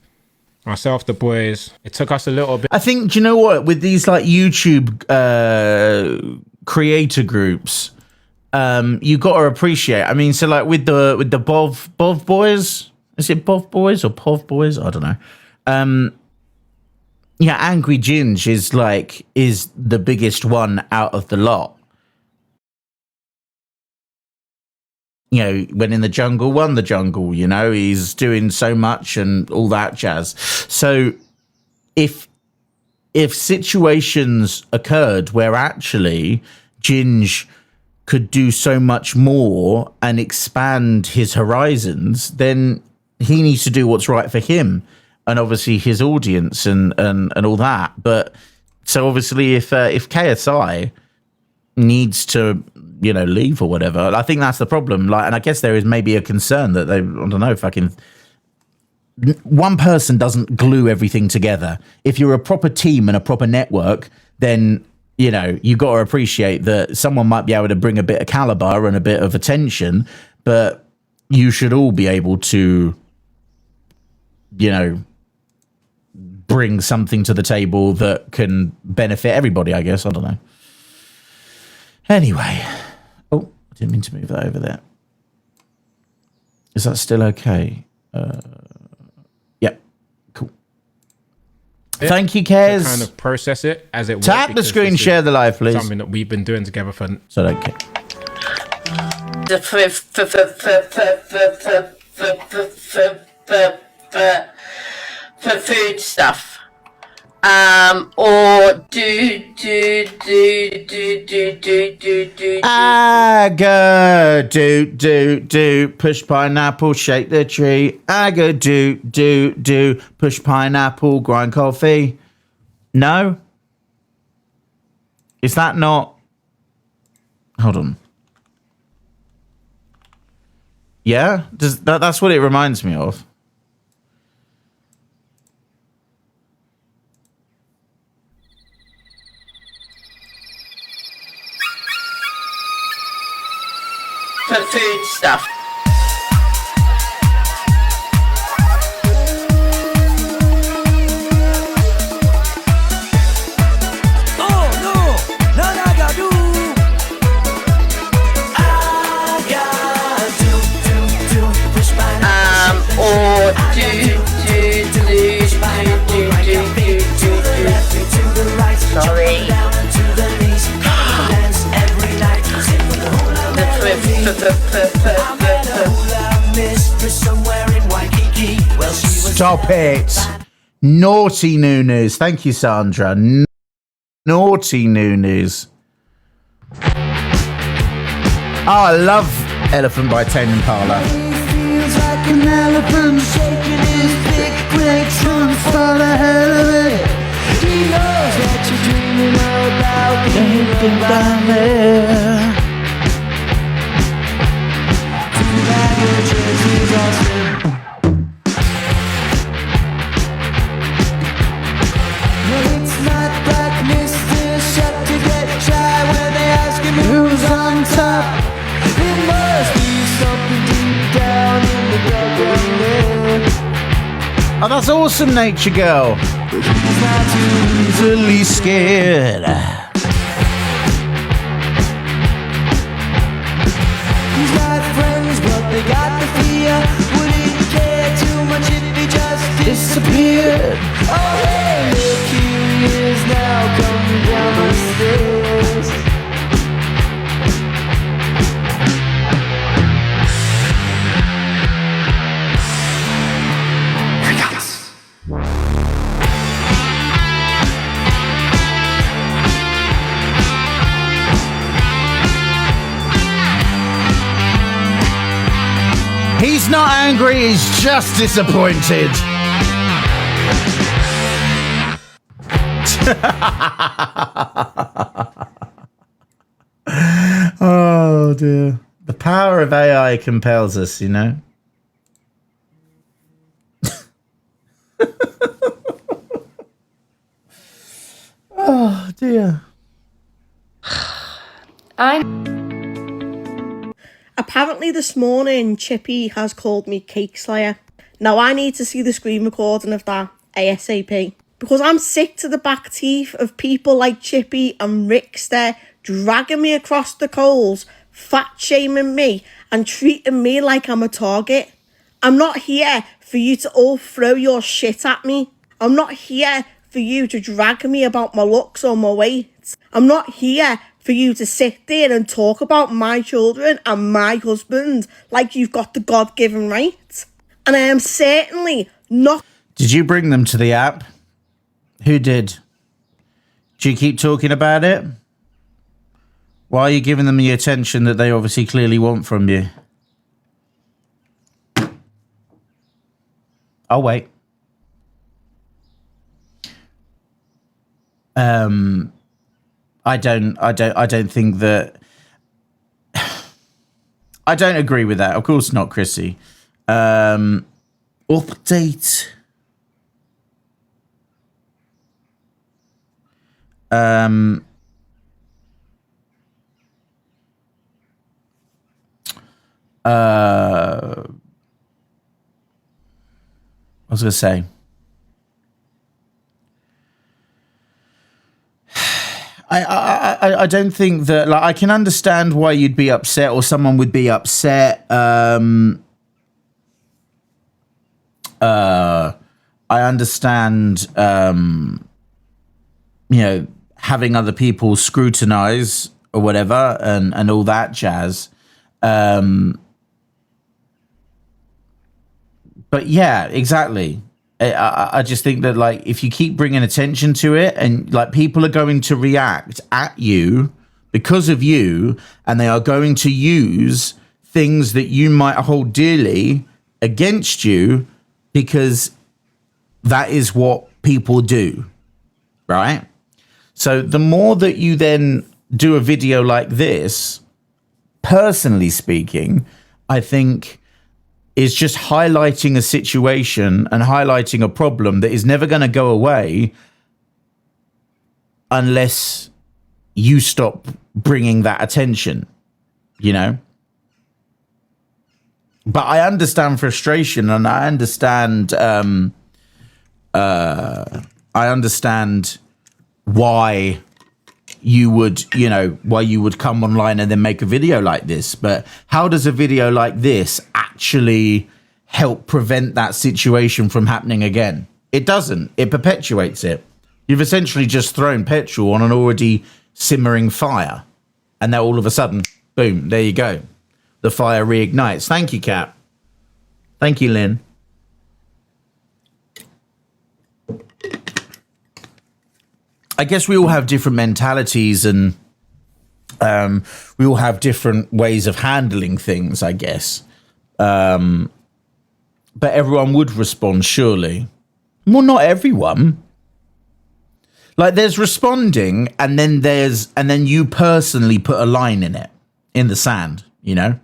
[SPEAKER 13] myself, the boys, it took us a little bit.
[SPEAKER 1] I think, do you know what? With these like YouTube creator groups, you got to appreciate. I mean, so like with the Bov boys, is it Bov boys or Pov boys? I don't know. Yeah, Angry Ginge is the biggest one out of the lot. When in the jungle, won the jungle, he's doing so much and all that jazz. So if situations occurred where actually Ginge could do so much more and expand his horizons, then he needs to do what's right for him and obviously his audience and all that. But so obviously if KSI needs to leave or whatever, I think that's the problem. And I guess there is maybe a concern that they, I don't know, one person doesn't glue everything together. If you're a proper team and a proper network, then you got to appreciate that someone might be able to bring a bit of caliber and a bit of attention, but you should all be able to bring something to the table that can benefit everybody, I guess. I don't know. Anyway, I didn't mean to move that over there. Is that still okay? Yep, cool. Thank you, Kez.
[SPEAKER 13] To kind of process it as it
[SPEAKER 1] Tap the screen, share the live, please.
[SPEAKER 13] Something that we've been doing together for.
[SPEAKER 1] So okay.
[SPEAKER 7] For food stuff. Or do.
[SPEAKER 1] Aga do push pineapple, shake the tree. Aga do push pineapple, grind coffee. No, is that not? Hold on. Yeah, that's what it reminds me of.
[SPEAKER 7] For food stuff. Or sorry.
[SPEAKER 1] Stop it. Naughty Nunes. Thank you, Sandra. Naughty Nunes. Oh, I love Elephant by Tame Impala. Feels like an elephant shaking his big great trunk for the hell of it. He knows that you're dreaming about being down there. It's not like Mr. Shut to get shy when they ask him who's on top. It must be something deep down in the background there. Oh, that's awesome, Nature Girl. But he's not too easily scared. He's got friends, but they got the fear. Wouldn't care too much if he just disappeared. Oh, hey, look, here he is now coming down the stairs. He's not angry, he's just disappointed. Oh dear. The power of AI compels us, you know. Oh dear.
[SPEAKER 10] Apparently this morning, Chippy has called me Cake Slayer. Now I need to see the screen recording of that ASAP. Because I'm sick to the back teeth of people like Chippy and Rickster dragging me across the coals, fat shaming me and treating me like I'm a target. I'm not here for you to all throw your shit at me. I'm not here for you to drag me about my looks or my weight. I'm not here for you to sit there and talk about my children and my husband like you've got the God-given right. And I am certainly not...
[SPEAKER 1] Did you bring them to the app? Who did? Do you keep talking about it? Why are you giving them the attention that they obviously clearly want from you? I'll wait. I don't think that... I don't agree with that. Of course not, Chrissy. Update. I was going to say... I don't think that, like, I can understand why you'd be upset or someone would be upset. I understand, you know, having other people scrutinize or whatever and all that jazz. But yeah, exactly. I just think that, like, if you keep bringing attention to it, and like people are going to react at you because of you, and they are going to use things that you might hold dearly against you, because that is what people do, right? So the more that you then do a video like this, personally speaking, I think is just highlighting a situation and highlighting a problem that is never going to go away unless you stop bringing that attention, you know? But I understand frustration, and I understand why you would, you know, why you would come online and then make a video like this. But how does a video like this actually help prevent that situation from happening again? It doesn't. It perpetuates it. You've essentially just thrown petrol on an already simmering fire, and now all of a sudden, boom, there you go. The fire reignites. Thank you, Cap. Thank you, Lynn. I guess we all have different mentalities, and we all have different ways of handling things, I guess. But everyone would respond, surely. Well, not everyone. Like, there's responding, and then you personally put a line in it, in the sand, you know?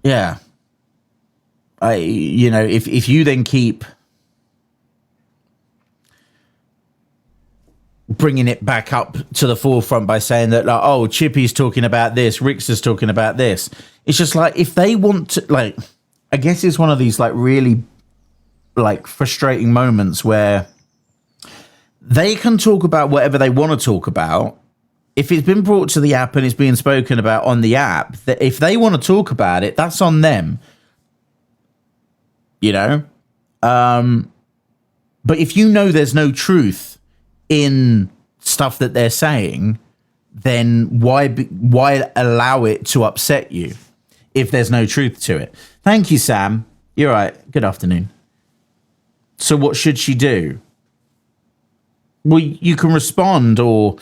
[SPEAKER 1] Yeah. You know, if you then keep bringing it back up to the forefront by saying that, like, oh, Chippy's talking about this, Rickster's talking about this. It's just like, if they want to, like, I guess it's one of these, like, really, like, frustrating moments where they can talk about whatever they want to talk about. If it's been brought to the app and it's being spoken about on the app, that if they want to talk about it, that's on them. You know? But if you know there's no truth in stuff that they're saying, then why allow it to upset you if there's no truth to it? Thank you, Sam. You're right. Good afternoon. So what should she do? Well, you can respond, or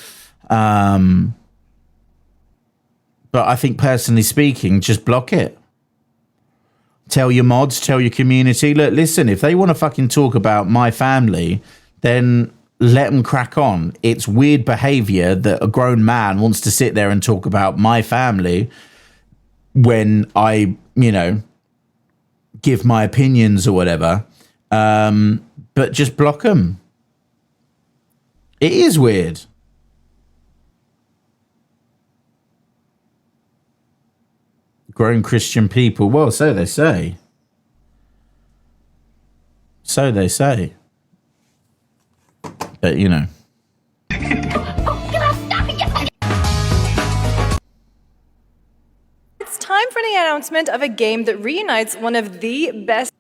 [SPEAKER 1] but I think, personally speaking, just block it. Tell your mods, tell your community, look, listen, if they want to fucking talk about my family, then let them crack on. It's weird behavior that a grown man wants to sit there and talk about my family when I, you know, give my opinions or whatever. But just block them. It is weird. Grown Christian people. Well, so they say. So they say. But, you know.
[SPEAKER 11] It's time for the announcement of a game that reunites one of the best.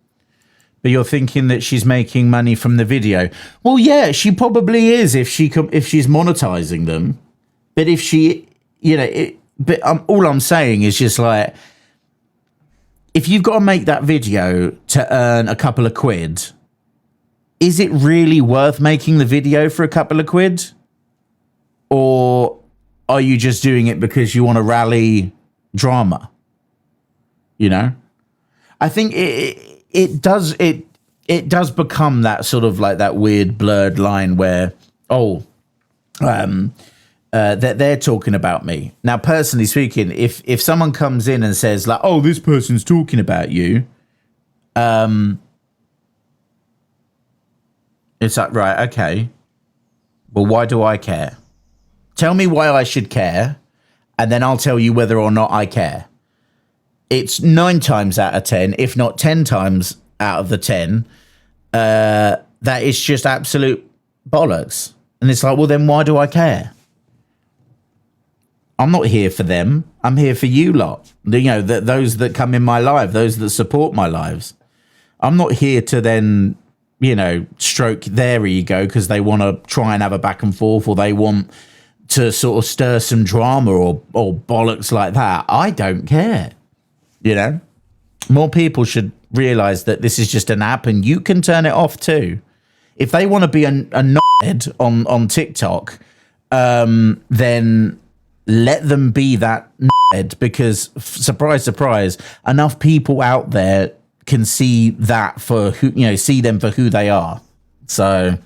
[SPEAKER 1] But you're thinking that she's making money from the video. Well, yeah, she probably is if she's monetizing them. But if she, you know, but all I'm saying is just like, if you've got to make that video to earn a couple of quid, is it really worth making the video for a couple of quid? Or are you just doing it because you want to rally drama? You know? I think it does become that sort of like that weird blurred line where, that they're talking about me. Now, personally speaking, if someone comes in and says like, oh, this person's talking about you, it's like, right, okay. Well, why do I care? Tell me why I should care, and then I'll tell you whether or not I care. It's 9 times out of 10, if not 10 times out of the 10, that is just absolute bollocks. And it's like, well, then why do I care? I'm not here for them. I'm here for you lot. You know, those that come in my life, those that support my lives. I'm not here to then you know, stroke their ego because they want to try and have a back and forth, or they want to sort of stir some drama or bollocks like that. I don't care. You know, more people should realize that this is just an app and you can turn it off too. If they want to be a knobhead on TikTok, then let them be that knobhead, because surprise, surprise, enough people out there can see that for who, you know, see them for who they are. So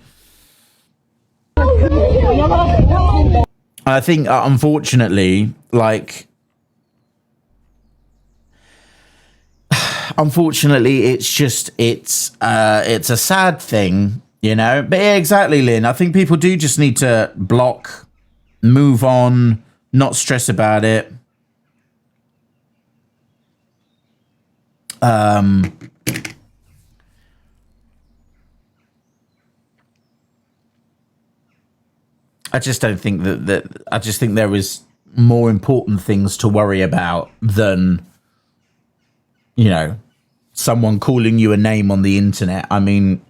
[SPEAKER 1] I think, unfortunately, like, unfortunately, it's just, it's a sad thing, you know. But yeah, exactly, Lynn. I think people do just need to block, move on, not stress about it. I just don't think that I just think there is more important things to worry about than, you know, someone calling you a name on the internet. I mean,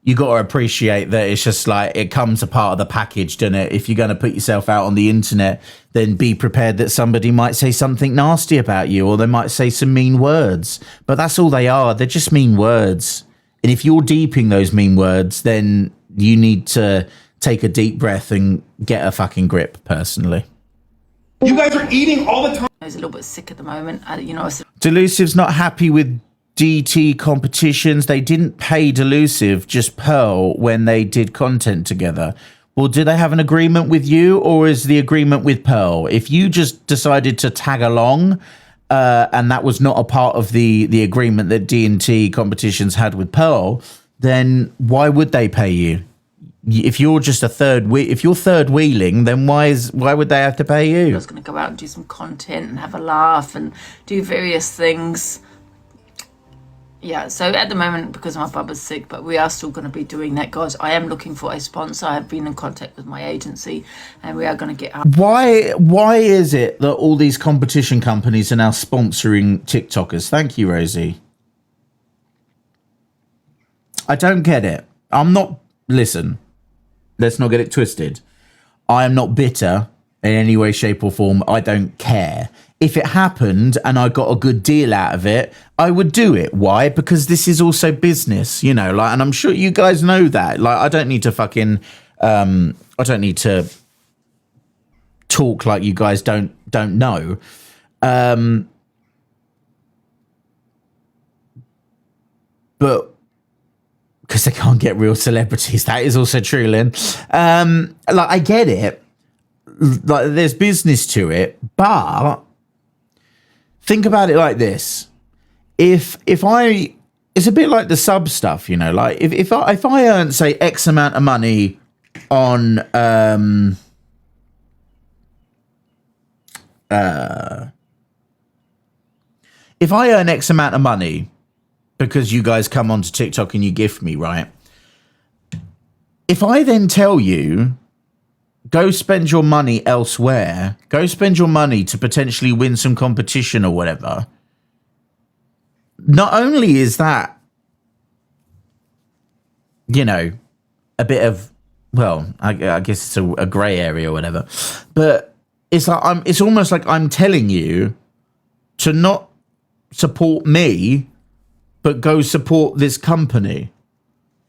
[SPEAKER 1] you got to appreciate that it's just like, it comes a part of the package, doesn't it? If you're going to put yourself out on the internet, then be prepared that somebody might say something nasty about you, or they might say some mean words. But that's all they are. They're just mean words. And if you're deeping those mean words, then you need to take a deep breath and get a fucking grip, personally.
[SPEAKER 14] You guys are eating all the time.
[SPEAKER 15] I was a little bit sick at the moment. You know,
[SPEAKER 1] Delusive's not happy with DT competitions. They didn't pay Delusive, just Pearl, when they did content together. Well, do they have an agreement with you, or is the agreement with Pearl? If you just decided to tag along, and that was not a part of the agreement that D&T competitions had with Pearl, then why would they pay you? If you're just if you're third wheeling, then why would they have to pay you?
[SPEAKER 15] I was going to go out and do some content and have a laugh and do various things. Yeah, so at the moment, because my bubba's sick, but we are still going to be doing that, guys. I am looking for a sponsor. I have been in contact with my agency, and we are going to get out.
[SPEAKER 1] Why is it that all these competition companies are now sponsoring TikTokers? Thank you, Rosie. I don't get it. Listen, let's not get it twisted. I am not bitter in any way, shape or form. I don't care. If it happened and I got a good deal out of it, I would do it. Why? Because this is also business, you know, like, and I'm sure you guys know that. Like, I don't need to fucking, I don't need to talk like you guys don't know. But because they can't get real celebrities. That is also true, Lynn. Like, I get it. Like, there's business to it, but think about it like this. If I, it's a bit like the sub stuff, you know, like if I earn, say, X amount of money on, if I earn X amount of money because you guys come onto TikTok and you gift me, right? If I then tell you, go spend your money elsewhere, go spend your money to potentially win some competition or whatever, not only is that, you know, a bit of, well, I guess it's a grey area or whatever, but it's like it's almost like I'm telling you to not support me, but go support this company.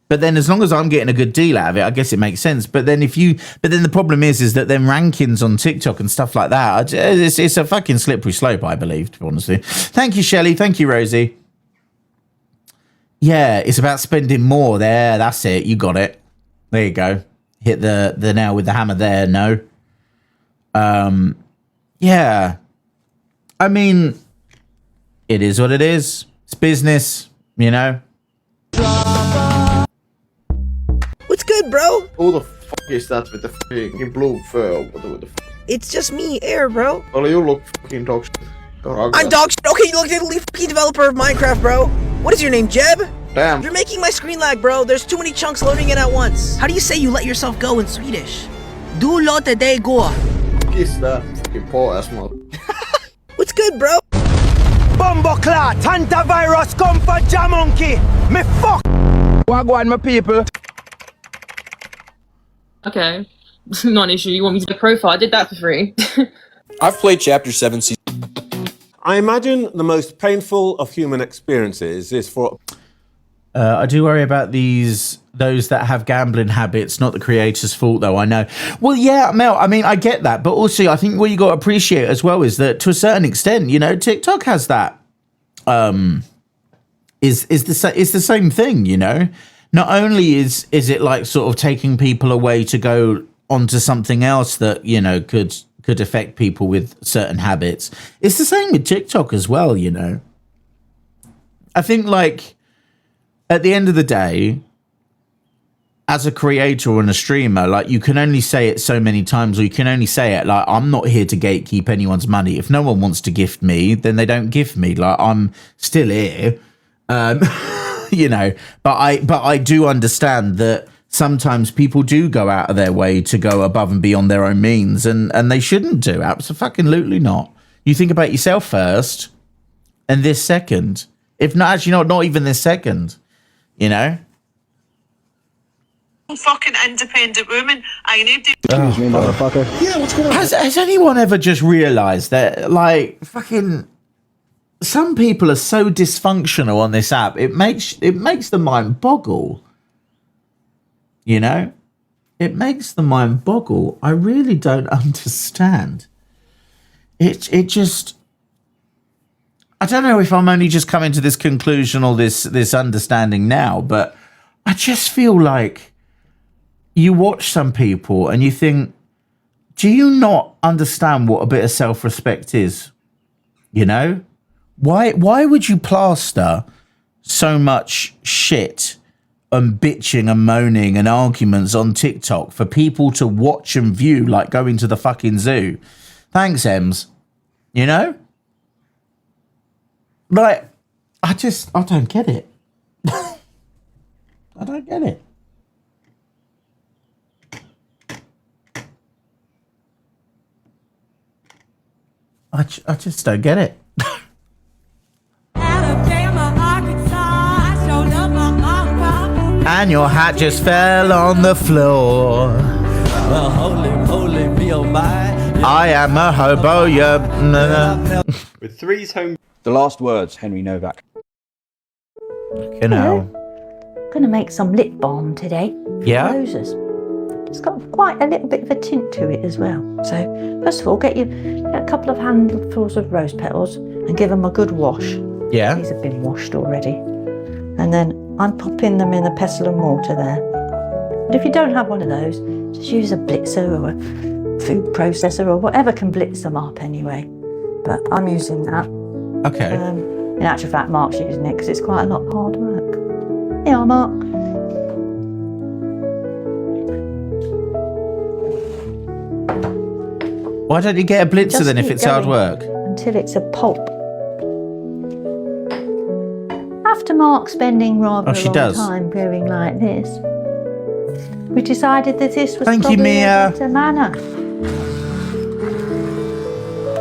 [SPEAKER 1] But then as long as I'm getting a good deal out of it, I guess it makes sense. But then then the problem is that then rankings on TikTok and stuff like that, it's a fucking slippery slope, I believe, to be honest with you. Thank you, Shelley. Thank you, Rosie. Yeah, it's about spending more there. That's it. You got it. There you go. Hit the nail with the hammer there. No. Yeah. I mean, it is what it is. It's business, you know.
[SPEAKER 16] What's good, bro?
[SPEAKER 8] Who the fuck is that with the fucking blue fur? What the fuck?
[SPEAKER 16] It's just me, Air, bro.
[SPEAKER 8] Well, you look fucking dog shit.
[SPEAKER 16] I'm dog shit. Okay, you look at the fucking developer of Minecraft, bro. What is your name, Jeb?
[SPEAKER 8] Damn.
[SPEAKER 16] You're making my screen lag, bro. There's too many chunks loading in at once. How do you say you let yourself go in Swedish? Du låter dig gå.
[SPEAKER 8] Kiss that fucking poor ass mother.
[SPEAKER 16] What's good, bro?
[SPEAKER 17] Bomboclat, antivirus, come for Jamonkey. Me fuck. Wagwan, my people.
[SPEAKER 18] Okay. Not an issue. You want me to do a profile? I did that for free.
[SPEAKER 20] I've played Chapter 7 season.
[SPEAKER 8] I imagine the most painful of human experiences is for...
[SPEAKER 1] I do worry about those that have gambling habits. Not the creator's fault, though, I know. Well, yeah, Mel, I mean, I get that. But also, I think what you got to appreciate as well is that to a certain extent, you know, TikTok has that. Is the same thing, you know? Not only is it like sort of taking people away to go onto something else that, you know, could affect people with certain habits. It's the same with TikTok as well, you know? I think, like, at the end of the day, as a creator and a streamer, like, you can only say it so many times, or you can only say it, like, I'm not here to gatekeep anyone's money. If no one wants to gift me, then they don't gift me. Like, I'm still here. You know, but I do understand that sometimes people do go out of their way to go above and beyond their own means, and they shouldn't do. Absolutely not. You think about yourself first, and this second. If not, actually, not even this second. You know.
[SPEAKER 21] Fucking independent woman. I need to.
[SPEAKER 5] Excuse me, motherfucker.
[SPEAKER 8] Yeah, what's going on?
[SPEAKER 1] Has anyone ever just realised that, like, fucking? Some people are so dysfunctional on this app. It makes the mind boggle. You know? It makes the mind boggle. I really don't understand. It just... I don't know if I'm only just coming to this conclusion or this understanding now, but I just feel like you watch some people and you think, do you not understand what a bit of self-respect is? You know? Why would you plaster so much shit and bitching and moaning and arguments on TikTok for people to watch and view, like going to the fucking zoo? Thanks, Ems. You know? Like, I don't get it. I don't get it. I just don't get it. And your hat just fell on the floor.
[SPEAKER 22] Well, holy, be on my.
[SPEAKER 1] I am a hobo,
[SPEAKER 22] With three's home.
[SPEAKER 5] The last words, Henry Novak.
[SPEAKER 1] You know.
[SPEAKER 23] Gonna make some lip balm today.
[SPEAKER 1] Yeah.
[SPEAKER 23] Roses. It's got quite a little bit of a tint to it as well. So first of all, get a couple of handfuls of rose petals and give them a good wash.
[SPEAKER 1] Yeah.
[SPEAKER 23] These have been washed already. And then I'm popping them in a pestle and mortar there. But if you don't have one of those, just use a blitzer or a food processor or whatever can blitz them up anyway. But I'm using that.
[SPEAKER 1] Okay.
[SPEAKER 23] In actual fact, Mark's using it because it's quite a lot of hard work. Yeah, Mark.
[SPEAKER 1] Why don't you get a blitzer
[SPEAKER 23] Just
[SPEAKER 1] then if
[SPEAKER 23] keep
[SPEAKER 1] it's hard
[SPEAKER 23] going
[SPEAKER 1] work?
[SPEAKER 23] Until it's a pulp. After Mark spending rather a long time brewing like this, we decided that this was probably a better manner.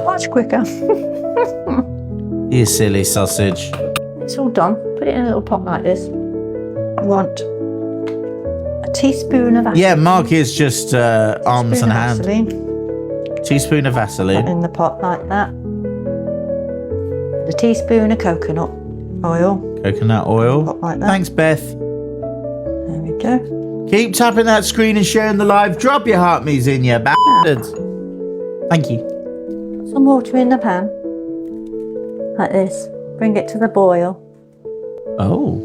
[SPEAKER 23] Much quicker.
[SPEAKER 1] You silly sausage.
[SPEAKER 23] It's all done. Put it in a little pot like this. I want a teaspoon of Vaseline.
[SPEAKER 1] Yeah, Mark is just arms and hands. Teaspoon of Vaseline.
[SPEAKER 23] Put in the pot like that. A teaspoon of coconut oil.
[SPEAKER 1] Coconut oil.
[SPEAKER 23] Pot like that.
[SPEAKER 1] Thanks, Beth.
[SPEAKER 23] There we go.
[SPEAKER 1] Keep tapping that screen and sharing the live. Drop your heart me's in, you bastards. Thank you.
[SPEAKER 23] Put some water in the pan. Like this. Bring it to the boil.
[SPEAKER 1] Oh.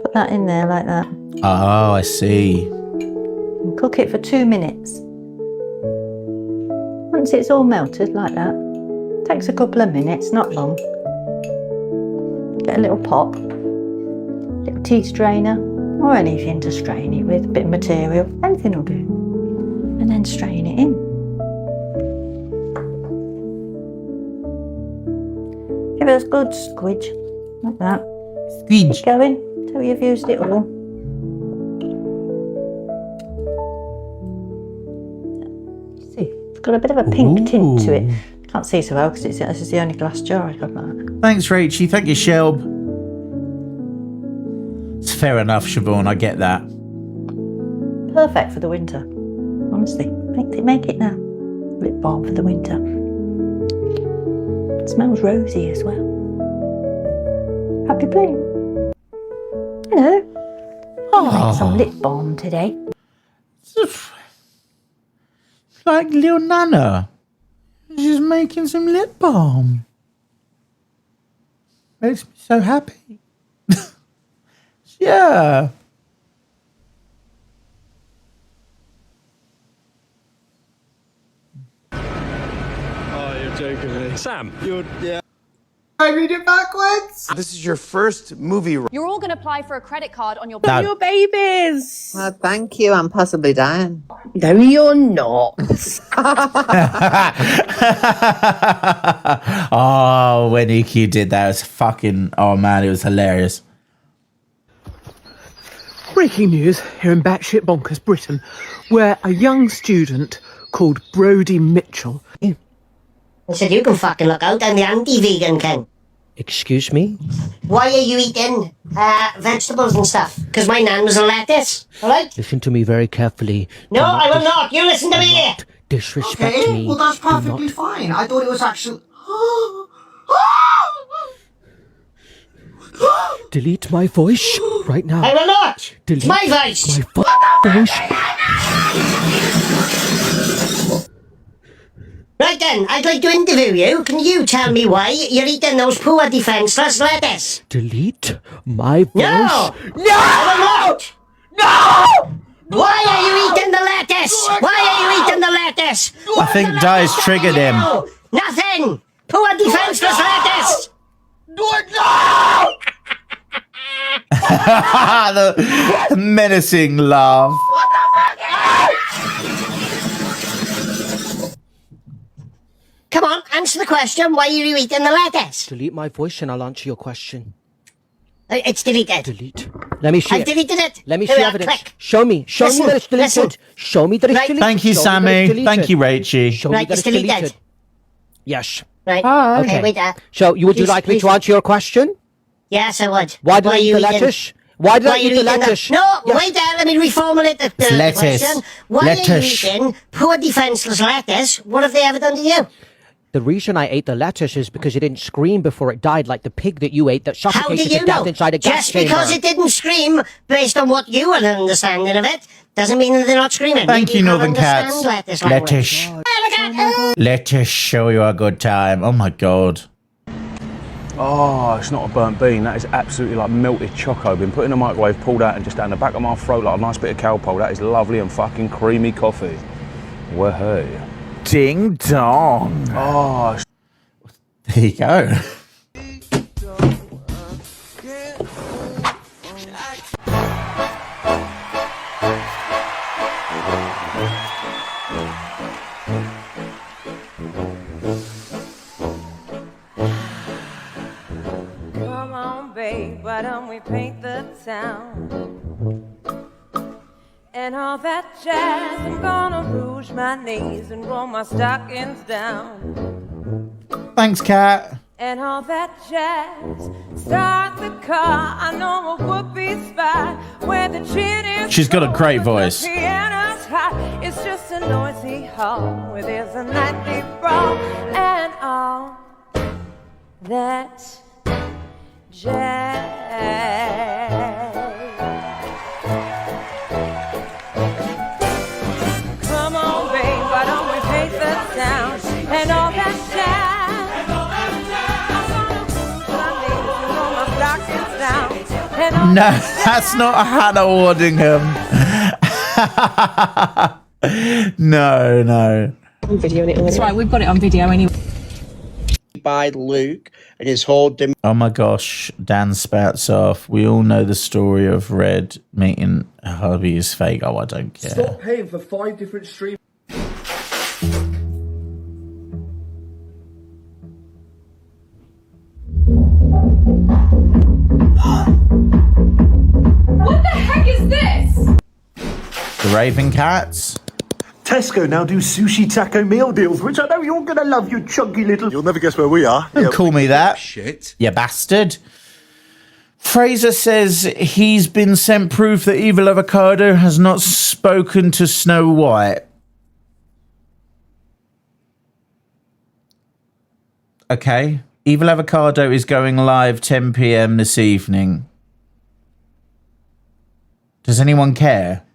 [SPEAKER 23] Put that in there like that.
[SPEAKER 1] Oh, I see.
[SPEAKER 23] And cook it for 2 minutes. Once it's all melted like that, takes a couple of minutes, not long. Get a little pot, little tea strainer, or anything to strain it with, a bit of material, anything will do. And then strain it in. Give it a good squidge, like that.
[SPEAKER 1] Squidge.
[SPEAKER 23] Keep going till you've used it all. See, it's got a bit of a pink tint to it. Can't see so well because this is the only glass jar I got.
[SPEAKER 1] Thanks, Rachie. Thank you, Shelb. It's fair enough, Siobhan. I get that.
[SPEAKER 23] Perfect for the winter. Honestly, make it now. Lip balm for the winter. It smells rosy as well. Happy playing. Hello. I'll make some lip balm today.
[SPEAKER 1] Like little Nana. She's making some lip balm. Makes me so happy. Yeah.
[SPEAKER 22] Oh, you're joking me. Sam, yeah.
[SPEAKER 8] I read it backwards.
[SPEAKER 22] This is your first movie.
[SPEAKER 11] You're all going to apply for a credit card on your
[SPEAKER 1] No.
[SPEAKER 11] your babies.
[SPEAKER 2] Thank you. I'm possibly dying.
[SPEAKER 7] No, you're not.
[SPEAKER 1] Oh, when EQ did that, it was fucking... Oh, man, it was hilarious.
[SPEAKER 6] Breaking news here in batshit bonkers Britain, where a young student called Brodie Mitchell.
[SPEAKER 7] I said, you can fucking look out. I'm the anti-vegan king.
[SPEAKER 6] Excuse me?
[SPEAKER 7] Why are you eating vegetables and stuff? Because my nan was a lettuce, alright?
[SPEAKER 6] Listen to me very carefully.
[SPEAKER 7] No, I will not. You listen to me.
[SPEAKER 6] Disrespect me.
[SPEAKER 8] Well, that's perfectly fine. I thought it was actually...
[SPEAKER 6] Delete my voice right now.
[SPEAKER 7] I will not.
[SPEAKER 6] Delete
[SPEAKER 7] It's my voice.
[SPEAKER 6] my voice.
[SPEAKER 7] Right then, I'd like to interview you. Can you tell me why you're eating those poor defenceless lettuce?
[SPEAKER 6] Delete my voice.
[SPEAKER 7] No!
[SPEAKER 6] No!
[SPEAKER 7] I will not!
[SPEAKER 6] No!
[SPEAKER 7] Why are you eating the lettuce? Why are you eating the lettuce?
[SPEAKER 1] I think Di's triggered him.
[SPEAKER 7] No, nothing! Poor defenceless lettuce!
[SPEAKER 8] Do it now!
[SPEAKER 1] The menacing laugh.
[SPEAKER 7] Come on, answer the question. Why are you eating the lettuce?
[SPEAKER 6] Delete my voice and I'll answer your question.
[SPEAKER 7] It's deleted.
[SPEAKER 6] Delete. Let me see
[SPEAKER 7] I've
[SPEAKER 6] it.
[SPEAKER 7] deleted it.
[SPEAKER 6] Let me
[SPEAKER 7] Here
[SPEAKER 6] see
[SPEAKER 7] we are,
[SPEAKER 6] evidence.
[SPEAKER 7] click.
[SPEAKER 6] Show me. Show
[SPEAKER 7] Listen,
[SPEAKER 6] me that it's deleted.
[SPEAKER 7] listen.
[SPEAKER 6] Show me that it's
[SPEAKER 7] Right.
[SPEAKER 6] deleted.
[SPEAKER 1] Thank you,
[SPEAKER 6] Show me that
[SPEAKER 1] Sammy.
[SPEAKER 6] it's deleted.
[SPEAKER 1] Thank you, Rachie.
[SPEAKER 6] Show
[SPEAKER 7] Right,
[SPEAKER 6] me that
[SPEAKER 7] it's
[SPEAKER 6] it's
[SPEAKER 7] deleted.
[SPEAKER 6] deleted. Yes.
[SPEAKER 7] Right.
[SPEAKER 6] Hi.
[SPEAKER 7] Okay, wait there.
[SPEAKER 6] So, would you
[SPEAKER 7] Please-
[SPEAKER 6] like me
[SPEAKER 7] please-
[SPEAKER 6] to answer your question?
[SPEAKER 7] Yes, I would.
[SPEAKER 6] Why did I
[SPEAKER 7] are
[SPEAKER 6] eat
[SPEAKER 7] you
[SPEAKER 6] the
[SPEAKER 7] eating-
[SPEAKER 6] lettuce? Why did
[SPEAKER 7] Why
[SPEAKER 6] I
[SPEAKER 7] are you
[SPEAKER 6] eat the
[SPEAKER 7] eating
[SPEAKER 6] lettuce?
[SPEAKER 7] No,
[SPEAKER 6] Yes.
[SPEAKER 7] wait there. Let me reformulate the
[SPEAKER 1] lettuce.
[SPEAKER 7] question. Why are
[SPEAKER 1] Lettuce.
[SPEAKER 7] you eating poor defenceless lettuce? What have they ever done to you?
[SPEAKER 6] The reason I ate the lettuce is because it didn't scream before it died like the pig that you ate that
[SPEAKER 7] How
[SPEAKER 6] suffocated
[SPEAKER 7] do you
[SPEAKER 6] to death
[SPEAKER 7] know?
[SPEAKER 6] inside a gas
[SPEAKER 7] Just
[SPEAKER 6] chamber.
[SPEAKER 7] because it didn't scream based on what you were understanding of it doesn't mean that they're not screaming.
[SPEAKER 1] Thank
[SPEAKER 7] Maybe
[SPEAKER 1] you,
[SPEAKER 7] can't
[SPEAKER 1] Northern
[SPEAKER 7] understand
[SPEAKER 1] Cats.
[SPEAKER 7] lettuce language.
[SPEAKER 1] Lettuce.
[SPEAKER 7] Oh, look at-
[SPEAKER 1] Let us show you a good time. Oh, my God.
[SPEAKER 5] Oh, it's not a burnt bean. That is absolutely like melted choco. Been put in the microwave, pulled out, and just down the back of my throat like a nice bit of cowpole. That is lovely and fucking creamy coffee. Wahey.
[SPEAKER 1] Ding dong.
[SPEAKER 5] Oh,
[SPEAKER 1] There you go.
[SPEAKER 17] Come on, babe, why don't we paint the town? And all that jazz, I'm gonna rouge my knees and roll my stockings down.
[SPEAKER 1] Thanks, Kat.
[SPEAKER 17] And all that jazz, start the car, I know a would-be spot where the chin is.
[SPEAKER 1] She's got a great voice.
[SPEAKER 17] The piano's hot, it's just a noisy hall where there's a nightly brawl and all that jazz. Come on, babe, why don't we paint the town and all that jazz?
[SPEAKER 1] No, that's not Hannah Waddingham. No.
[SPEAKER 18] That's right, we've got it on video anyway.
[SPEAKER 2] By Luke and his whole
[SPEAKER 1] Oh my gosh, Dan spouts off. We all know the story of Red meeting hubby is fake. Oh, I don't care.
[SPEAKER 14] Stop paying for 5 different streams.
[SPEAKER 11] What the heck is this?
[SPEAKER 1] The Raven Cats.
[SPEAKER 14] Tesco now do sushi taco meal deals, which I know you're gonna love, you chunky little.
[SPEAKER 24] You'll never guess where we are.
[SPEAKER 1] Don't call me that.
[SPEAKER 24] Shit.
[SPEAKER 1] You bastard. Fraser says he's been sent proof that Evil Avocado has not spoken to Snow White. Okay. Evil Avocado is going live 10 p.m. this evening. Does anyone care?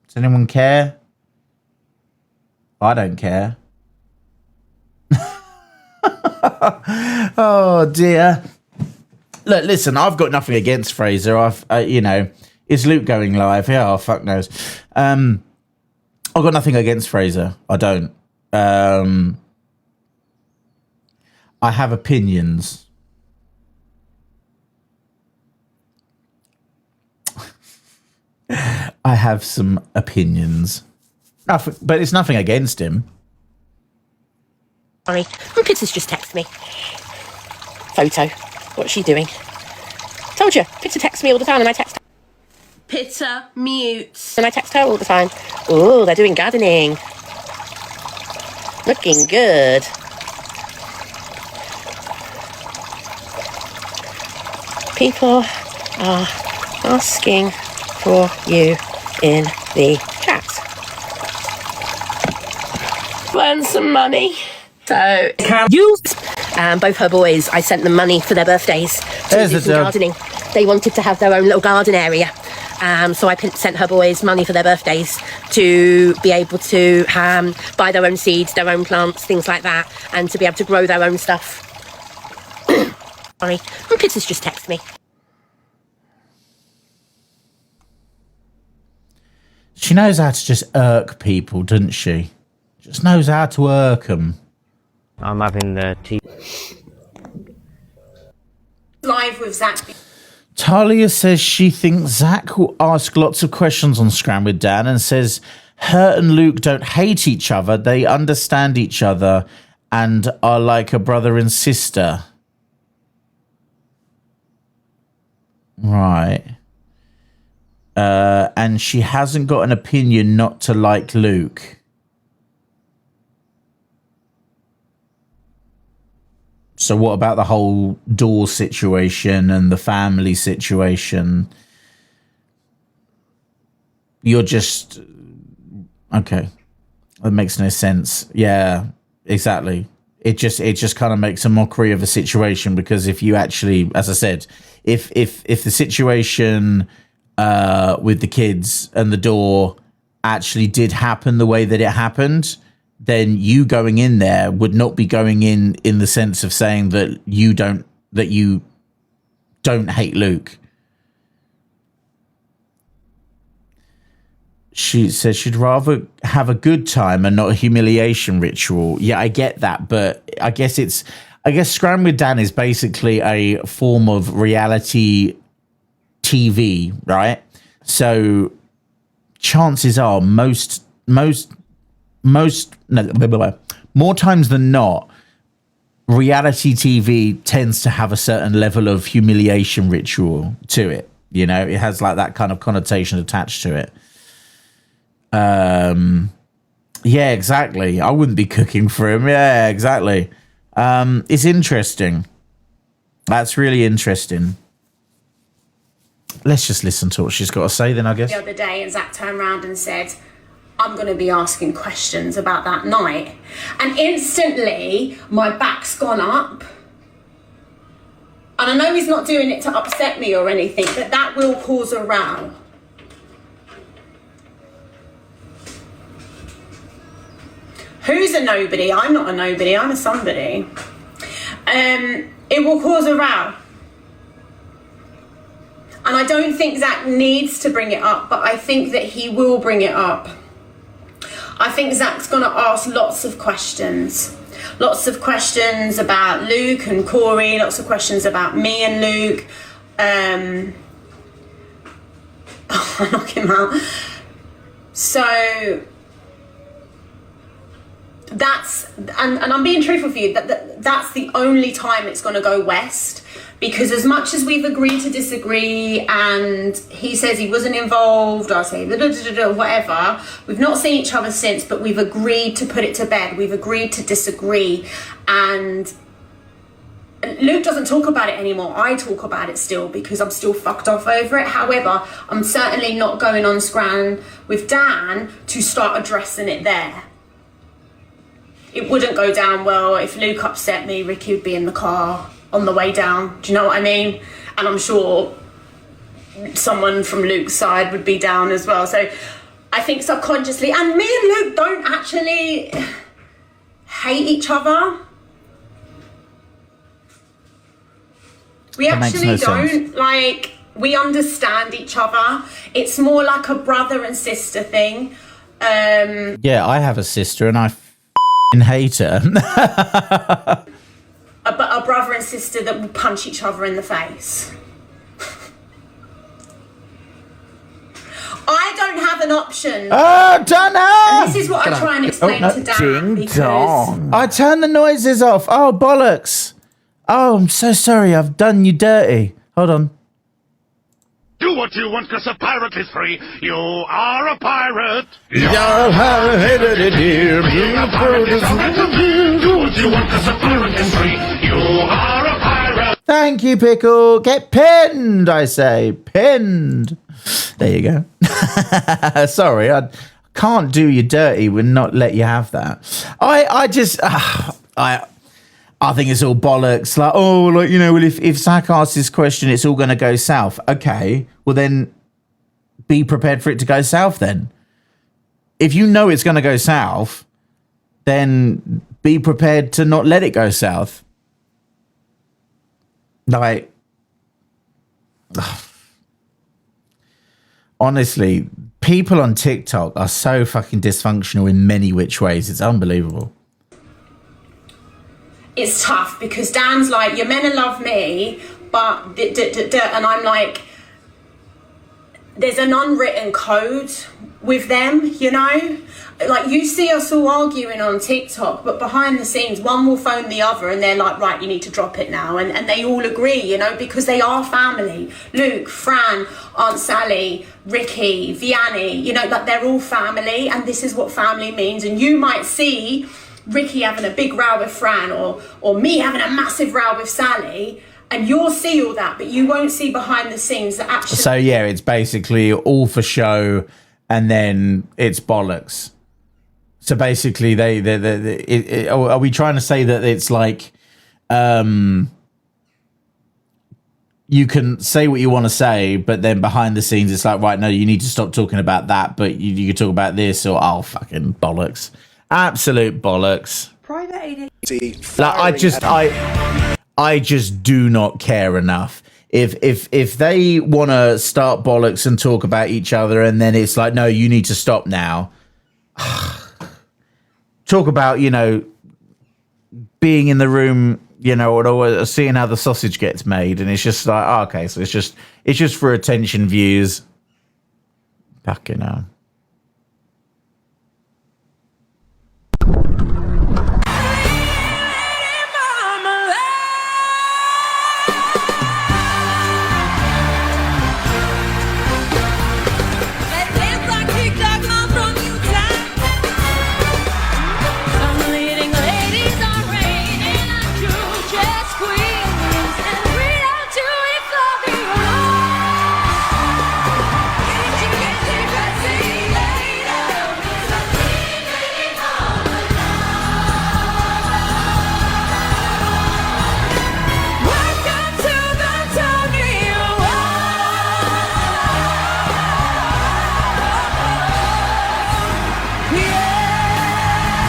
[SPEAKER 1] Does anyone care? I don't care. Oh dear. Look, listen, I've got nothing against Fraser. You know, is Luke going live? Yeah, oh, fuck knows. I've got nothing against Fraser. I don't. I have opinions. I have some opinions. But it's nothing against him.
[SPEAKER 7] Sorry, Pizza's just texted me. Photo. What's she doing? Told you, Pizza texts me all the time and I text her. Pizza mutes. And I text her all the time. Oh, they're doing gardening. Looking good. People are asking for you in the chat. Earn some money. So, both her boys, I sent them money for their birthdays to do some gardening. They wanted to have their own little garden area. So I sent her boys money for their birthdays to be able to buy their own seeds, their own plants, things like that, and to be able to grow their own stuff. Sorry, Pizza's just texted me.
[SPEAKER 1] She knows how to just irk people, doesn't she? Just knows how to irk them.
[SPEAKER 3] I'm having the tea.
[SPEAKER 4] Live with Zach.
[SPEAKER 1] Talia says she thinks Zach will ask lots of questions on Scram with Dan and says her and Luke don't hate each other. They understand each other and are like a brother and sister. Right. And she hasn't got an opinion not to like Luke. So what about the whole door situation and the family situation? You're just... Okay. That makes no sense. Yeah, exactly. It just kind of makes a mockery of a situation, because if you actually, as I said, if the situation with the kids and the door actually did happen the way that it happened, then you going in there would not be going in the sense of saying that you don't hate Luke. She says she'd rather have a good time and not a humiliation ritual. Yeah, I get that, but I guess Scram with Dan is basically a form of reality TV, right? So chances are more times than not, reality TV tends to have a certain level of humiliation ritual to it. You know, it has like that kind of connotation attached to it. Yeah, exactly. I wouldn't be cooking for him. Yeah, exactly. It's interesting. That's really interesting. Let's just listen to what she's got to say then, I guess.
[SPEAKER 4] The other day, and Zach turned around and said, I'm going to be asking questions about that night. And instantly, my back's gone up. And I know he's not doing it to upset me or anything, but that will cause a row. Who's a nobody? I'm not a nobody, I'm a somebody. It will cause a row. And I don't think Zach needs to bring it up, but I think that he will bring it up. I think Zach's going to ask lots of questions. Lots of questions about Luke and Corey, lots of questions about me and Luke. I'll knock him out. So that's, and I'm being truthful for you, that's the only time it's going to go west. Because as much as we've agreed to disagree, and he says he wasn't involved, I say whatever, we've not seen each other since, but we've agreed to put it to bed. We've agreed to disagree, and Luke doesn't talk about it anymore. I talk about it still because I'm still fucked off over it. However, I'm certainly not going on Scran with Dan to start addressing it there. It wouldn't go down well. If Luke upset me, Ricky would be in the car on the way down. Do you know what I mean? And I'm sure someone from Luke's side would be down as well. So I think subconsciously, and me and Luke don't actually hate each other. We actually don't, like, we understand each other. It's more like a brother and sister thing.
[SPEAKER 1] Yeah, I have a sister and I hate her.
[SPEAKER 4] A brother and sister that will punch each other in the face. I don't have an option.
[SPEAKER 1] Oh, Donna!
[SPEAKER 4] And this is what I try and explain to Dan.
[SPEAKER 1] Ding dong. I turned the noises off. Oh, bollocks. Oh, I'm so sorry. I've done you dirty. Hold on.
[SPEAKER 9] Do what you want because a pirate is free. You are a pirate.
[SPEAKER 1] Do
[SPEAKER 9] what you want because a pirate is free. You are a pirate.
[SPEAKER 1] Thank you, Pickle. Get pinned, I say. Pinned. There you go. Sorry, I can't do you dirty and not let you have that. I think it's all bollocks. Like, oh, like, you know, well, if Zach asks this question, it's all going to go south. Okay, well then be prepared for it to go south then. If you know it's going to go south, then be prepared to not let it go south. Like, honestly, people on TikTok are so fucking dysfunctional in many which ways. It's unbelievable.
[SPEAKER 4] It's tough because Dan's like, you're meant to love me, but and I'm like, there's an unwritten code with them, you know? Like, you see us all arguing on TikTok, but behind the scenes, one will phone the other and they're like, right, you need to drop it now. And they all agree, you know, because they are family. Luke, Fran, Aunt Sally, Ricky, Vianney, you know, like, they're all family, and this is what family means. And you might see Ricky having a big row with Fran or me having a massive row with Sally, and you'll see all that, but you won't see behind the scenes that actually...
[SPEAKER 1] So, yeah, it's basically all for show, and then it's bollocks. So, basically, are we trying to say that it's like... you can say what you want to say, but then behind the scenes, it's like, right, no, you need to stop talking about that, but you can talk about this, or, oh, fucking bollocks. Absolute bollocks.
[SPEAKER 12] Private agency.
[SPEAKER 1] Like, I just do not care enough. If they want to start bollocks and talk about each other, and then it's like, no, you need to stop now. Talk about, you know, being in the room, you know, or seeing how the sausage gets made, and it's just like, oh, okay, so it's just for attention views. Fucking hell.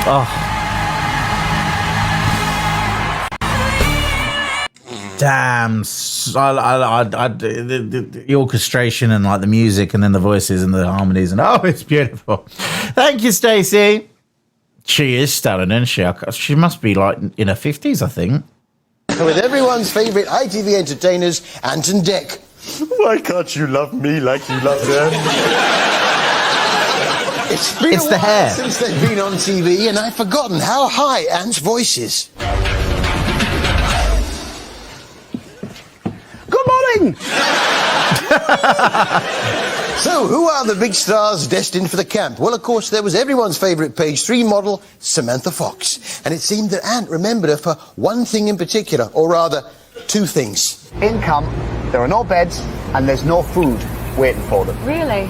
[SPEAKER 1] Oh. Damn. The orchestration and like the music and then the voices and the harmonies and oh, it's beautiful. Thank you, Stacey. She is stunning, isn't she? She must be like in her 50s, I think.
[SPEAKER 8] With everyone's favourite ITV entertainers, Ant and Dec.
[SPEAKER 14] Why can't you love me like you love them?
[SPEAKER 8] It's been a
[SPEAKER 1] the
[SPEAKER 8] while
[SPEAKER 1] hair.
[SPEAKER 8] since they've been on TV, and I've forgotten how high Ant's voice is.
[SPEAKER 14] Good morning!
[SPEAKER 12] So, who are the big stars destined for the camp? Well, of course, there was everyone's favourite page 3 model, Samantha Fox. And it seemed that Ant remembered her for one thing in particular, or rather, 2 things.
[SPEAKER 13] Income, there are no beds, and there's no food waiting for them.
[SPEAKER 19] Really?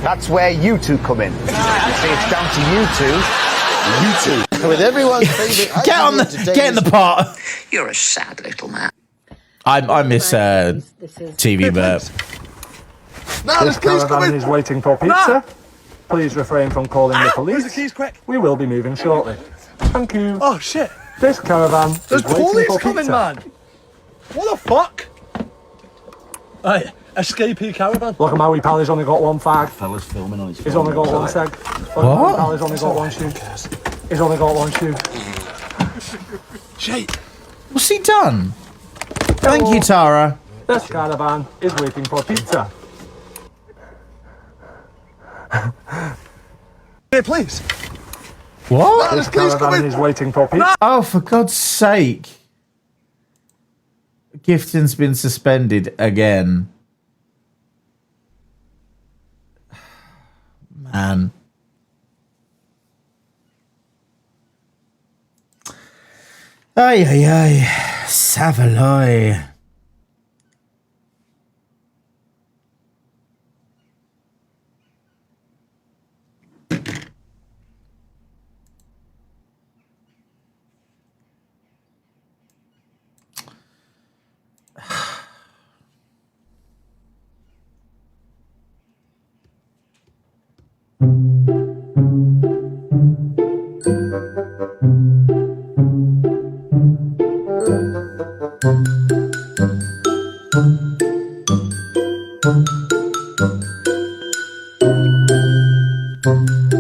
[SPEAKER 13] That's where you two come in. You see, it's down to you two. You two.
[SPEAKER 12] With everyone's favourite...
[SPEAKER 1] Get in the pot.
[SPEAKER 21] You're a sad little man.
[SPEAKER 1] I miss TV burp.
[SPEAKER 14] This caravan is waiting for pizza. Please refrain from calling the police. Where's the keys, quick? We will be moving shortly. Thank you.
[SPEAKER 22] Oh, shit.
[SPEAKER 14] This caravan
[SPEAKER 22] There's
[SPEAKER 14] is waiting
[SPEAKER 22] police
[SPEAKER 14] for
[SPEAKER 22] coming,
[SPEAKER 14] pizza.
[SPEAKER 22] man. What the fuck? Hey, escapee caravan.
[SPEAKER 14] Look at Maui pal, he's only got 1 fag.
[SPEAKER 22] Fella's filming on his
[SPEAKER 14] He's only got 1 seg.
[SPEAKER 1] What?
[SPEAKER 14] Pal, he's only got 1 shoe. He's only got 1 shoe.
[SPEAKER 22] Shit.
[SPEAKER 1] What's he done? Thank you, Tara.
[SPEAKER 14] This caravan is waiting for pizza.
[SPEAKER 22] Hey, please.
[SPEAKER 1] What?
[SPEAKER 14] This caravan is waiting for pizza.
[SPEAKER 1] Oh, for God's sake. Gifting's been suspended again. Man. Ay, ay, ay. Savaloy.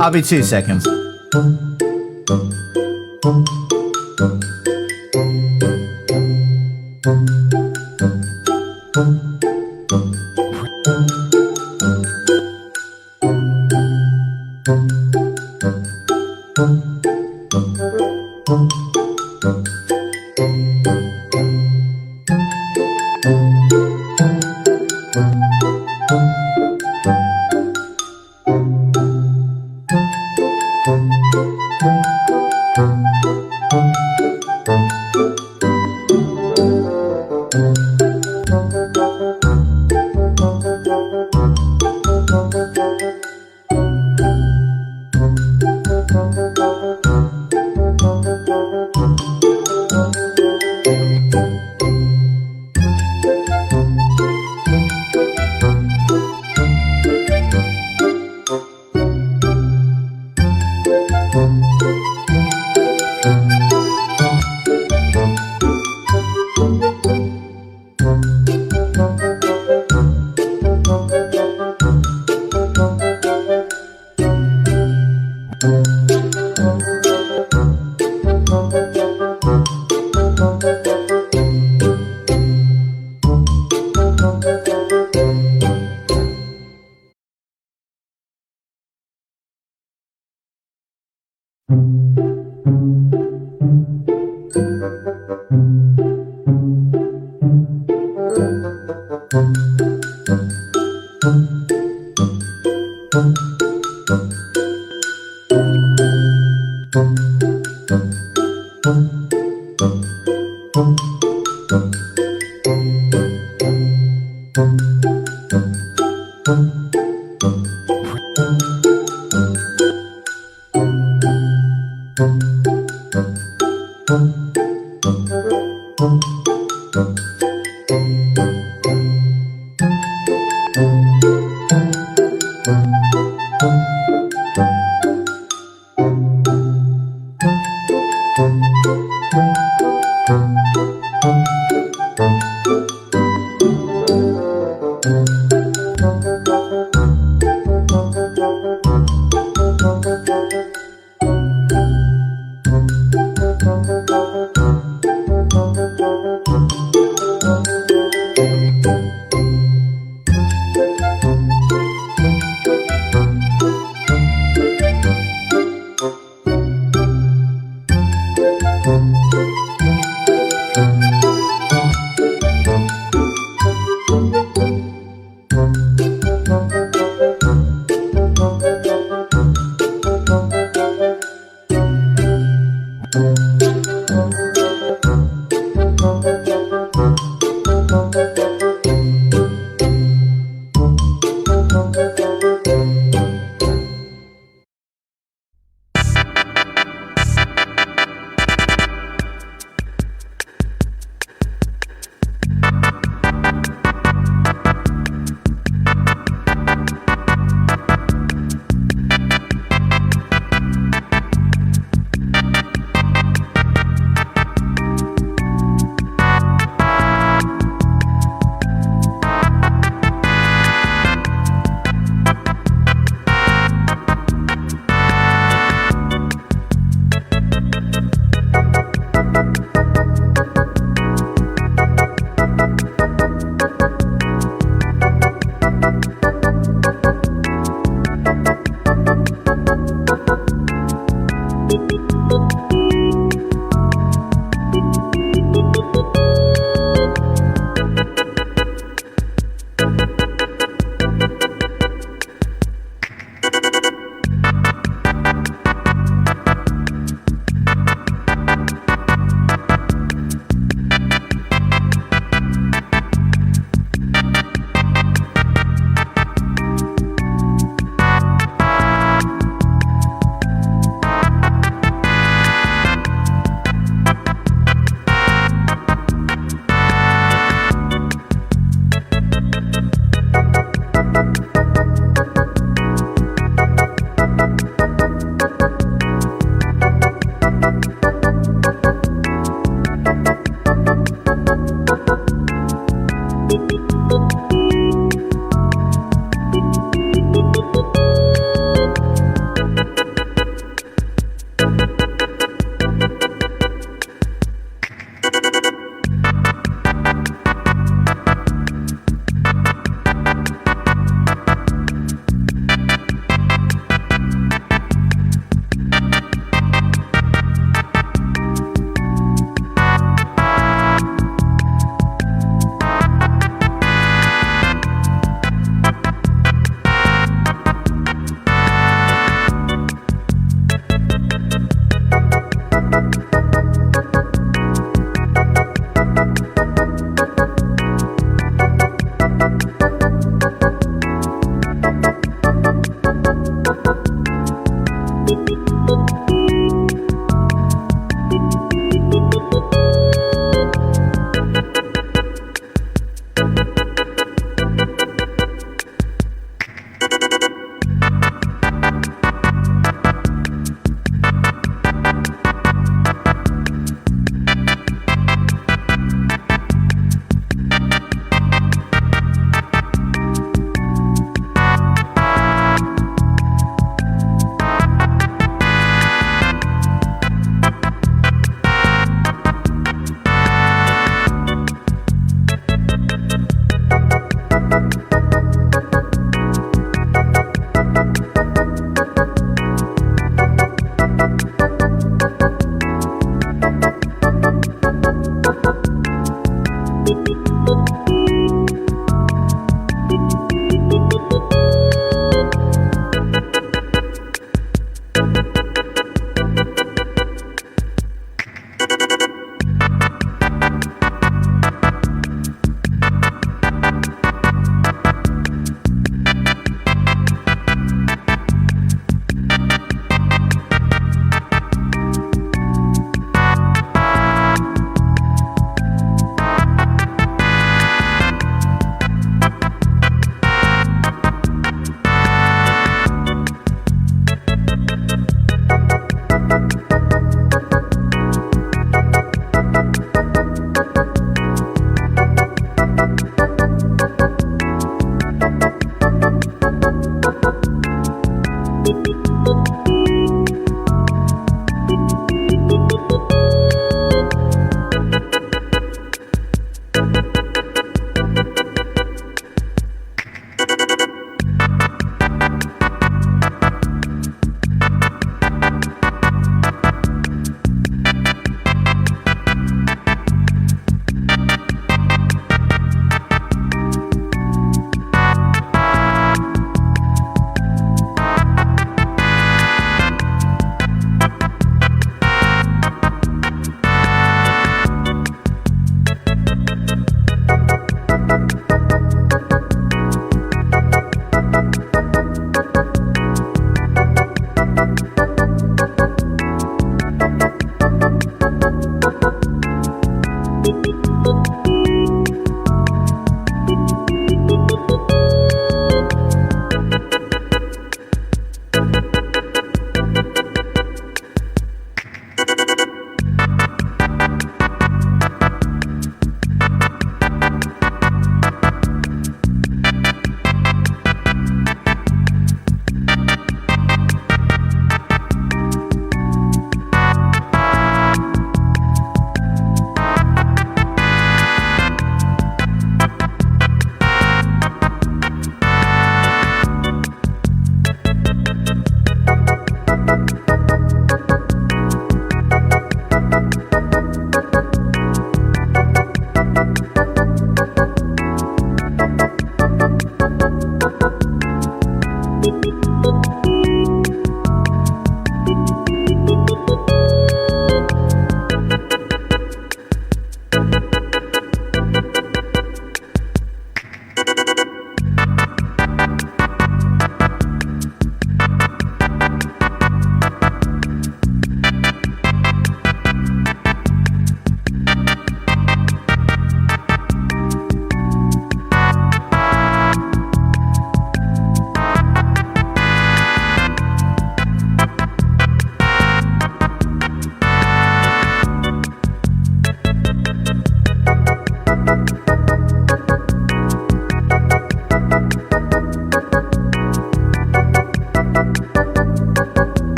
[SPEAKER 1] I'll be 2 seconds.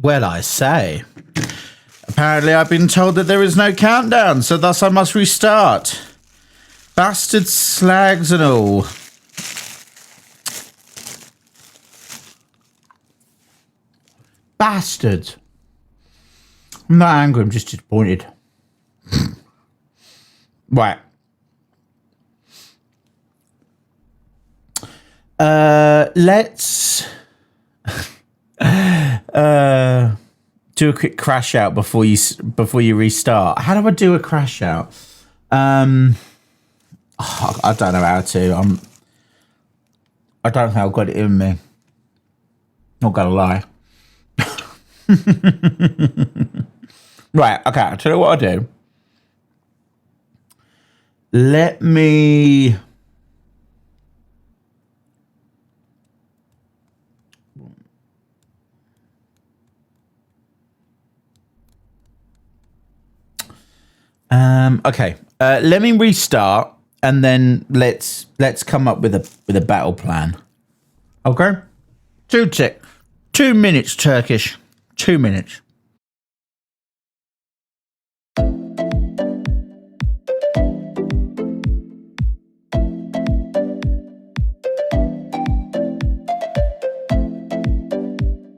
[SPEAKER 1] Well, I say. Apparently I've been told that there is no countdown, so thus I must restart. Bastard slags and all. Bastards. I'm not angry, I'm just disappointed. Right. Let's do a quick crash out before you restart. How do I do a crash out? I don't know how to. I don't think I've got it in me. Not gonna lie. Right, okay, I'll tell you what I'll do. Let me... Okay, let me restart, and then let's come up with a battle plan. Okay? 2 minutes, Turkish. 2 minutes.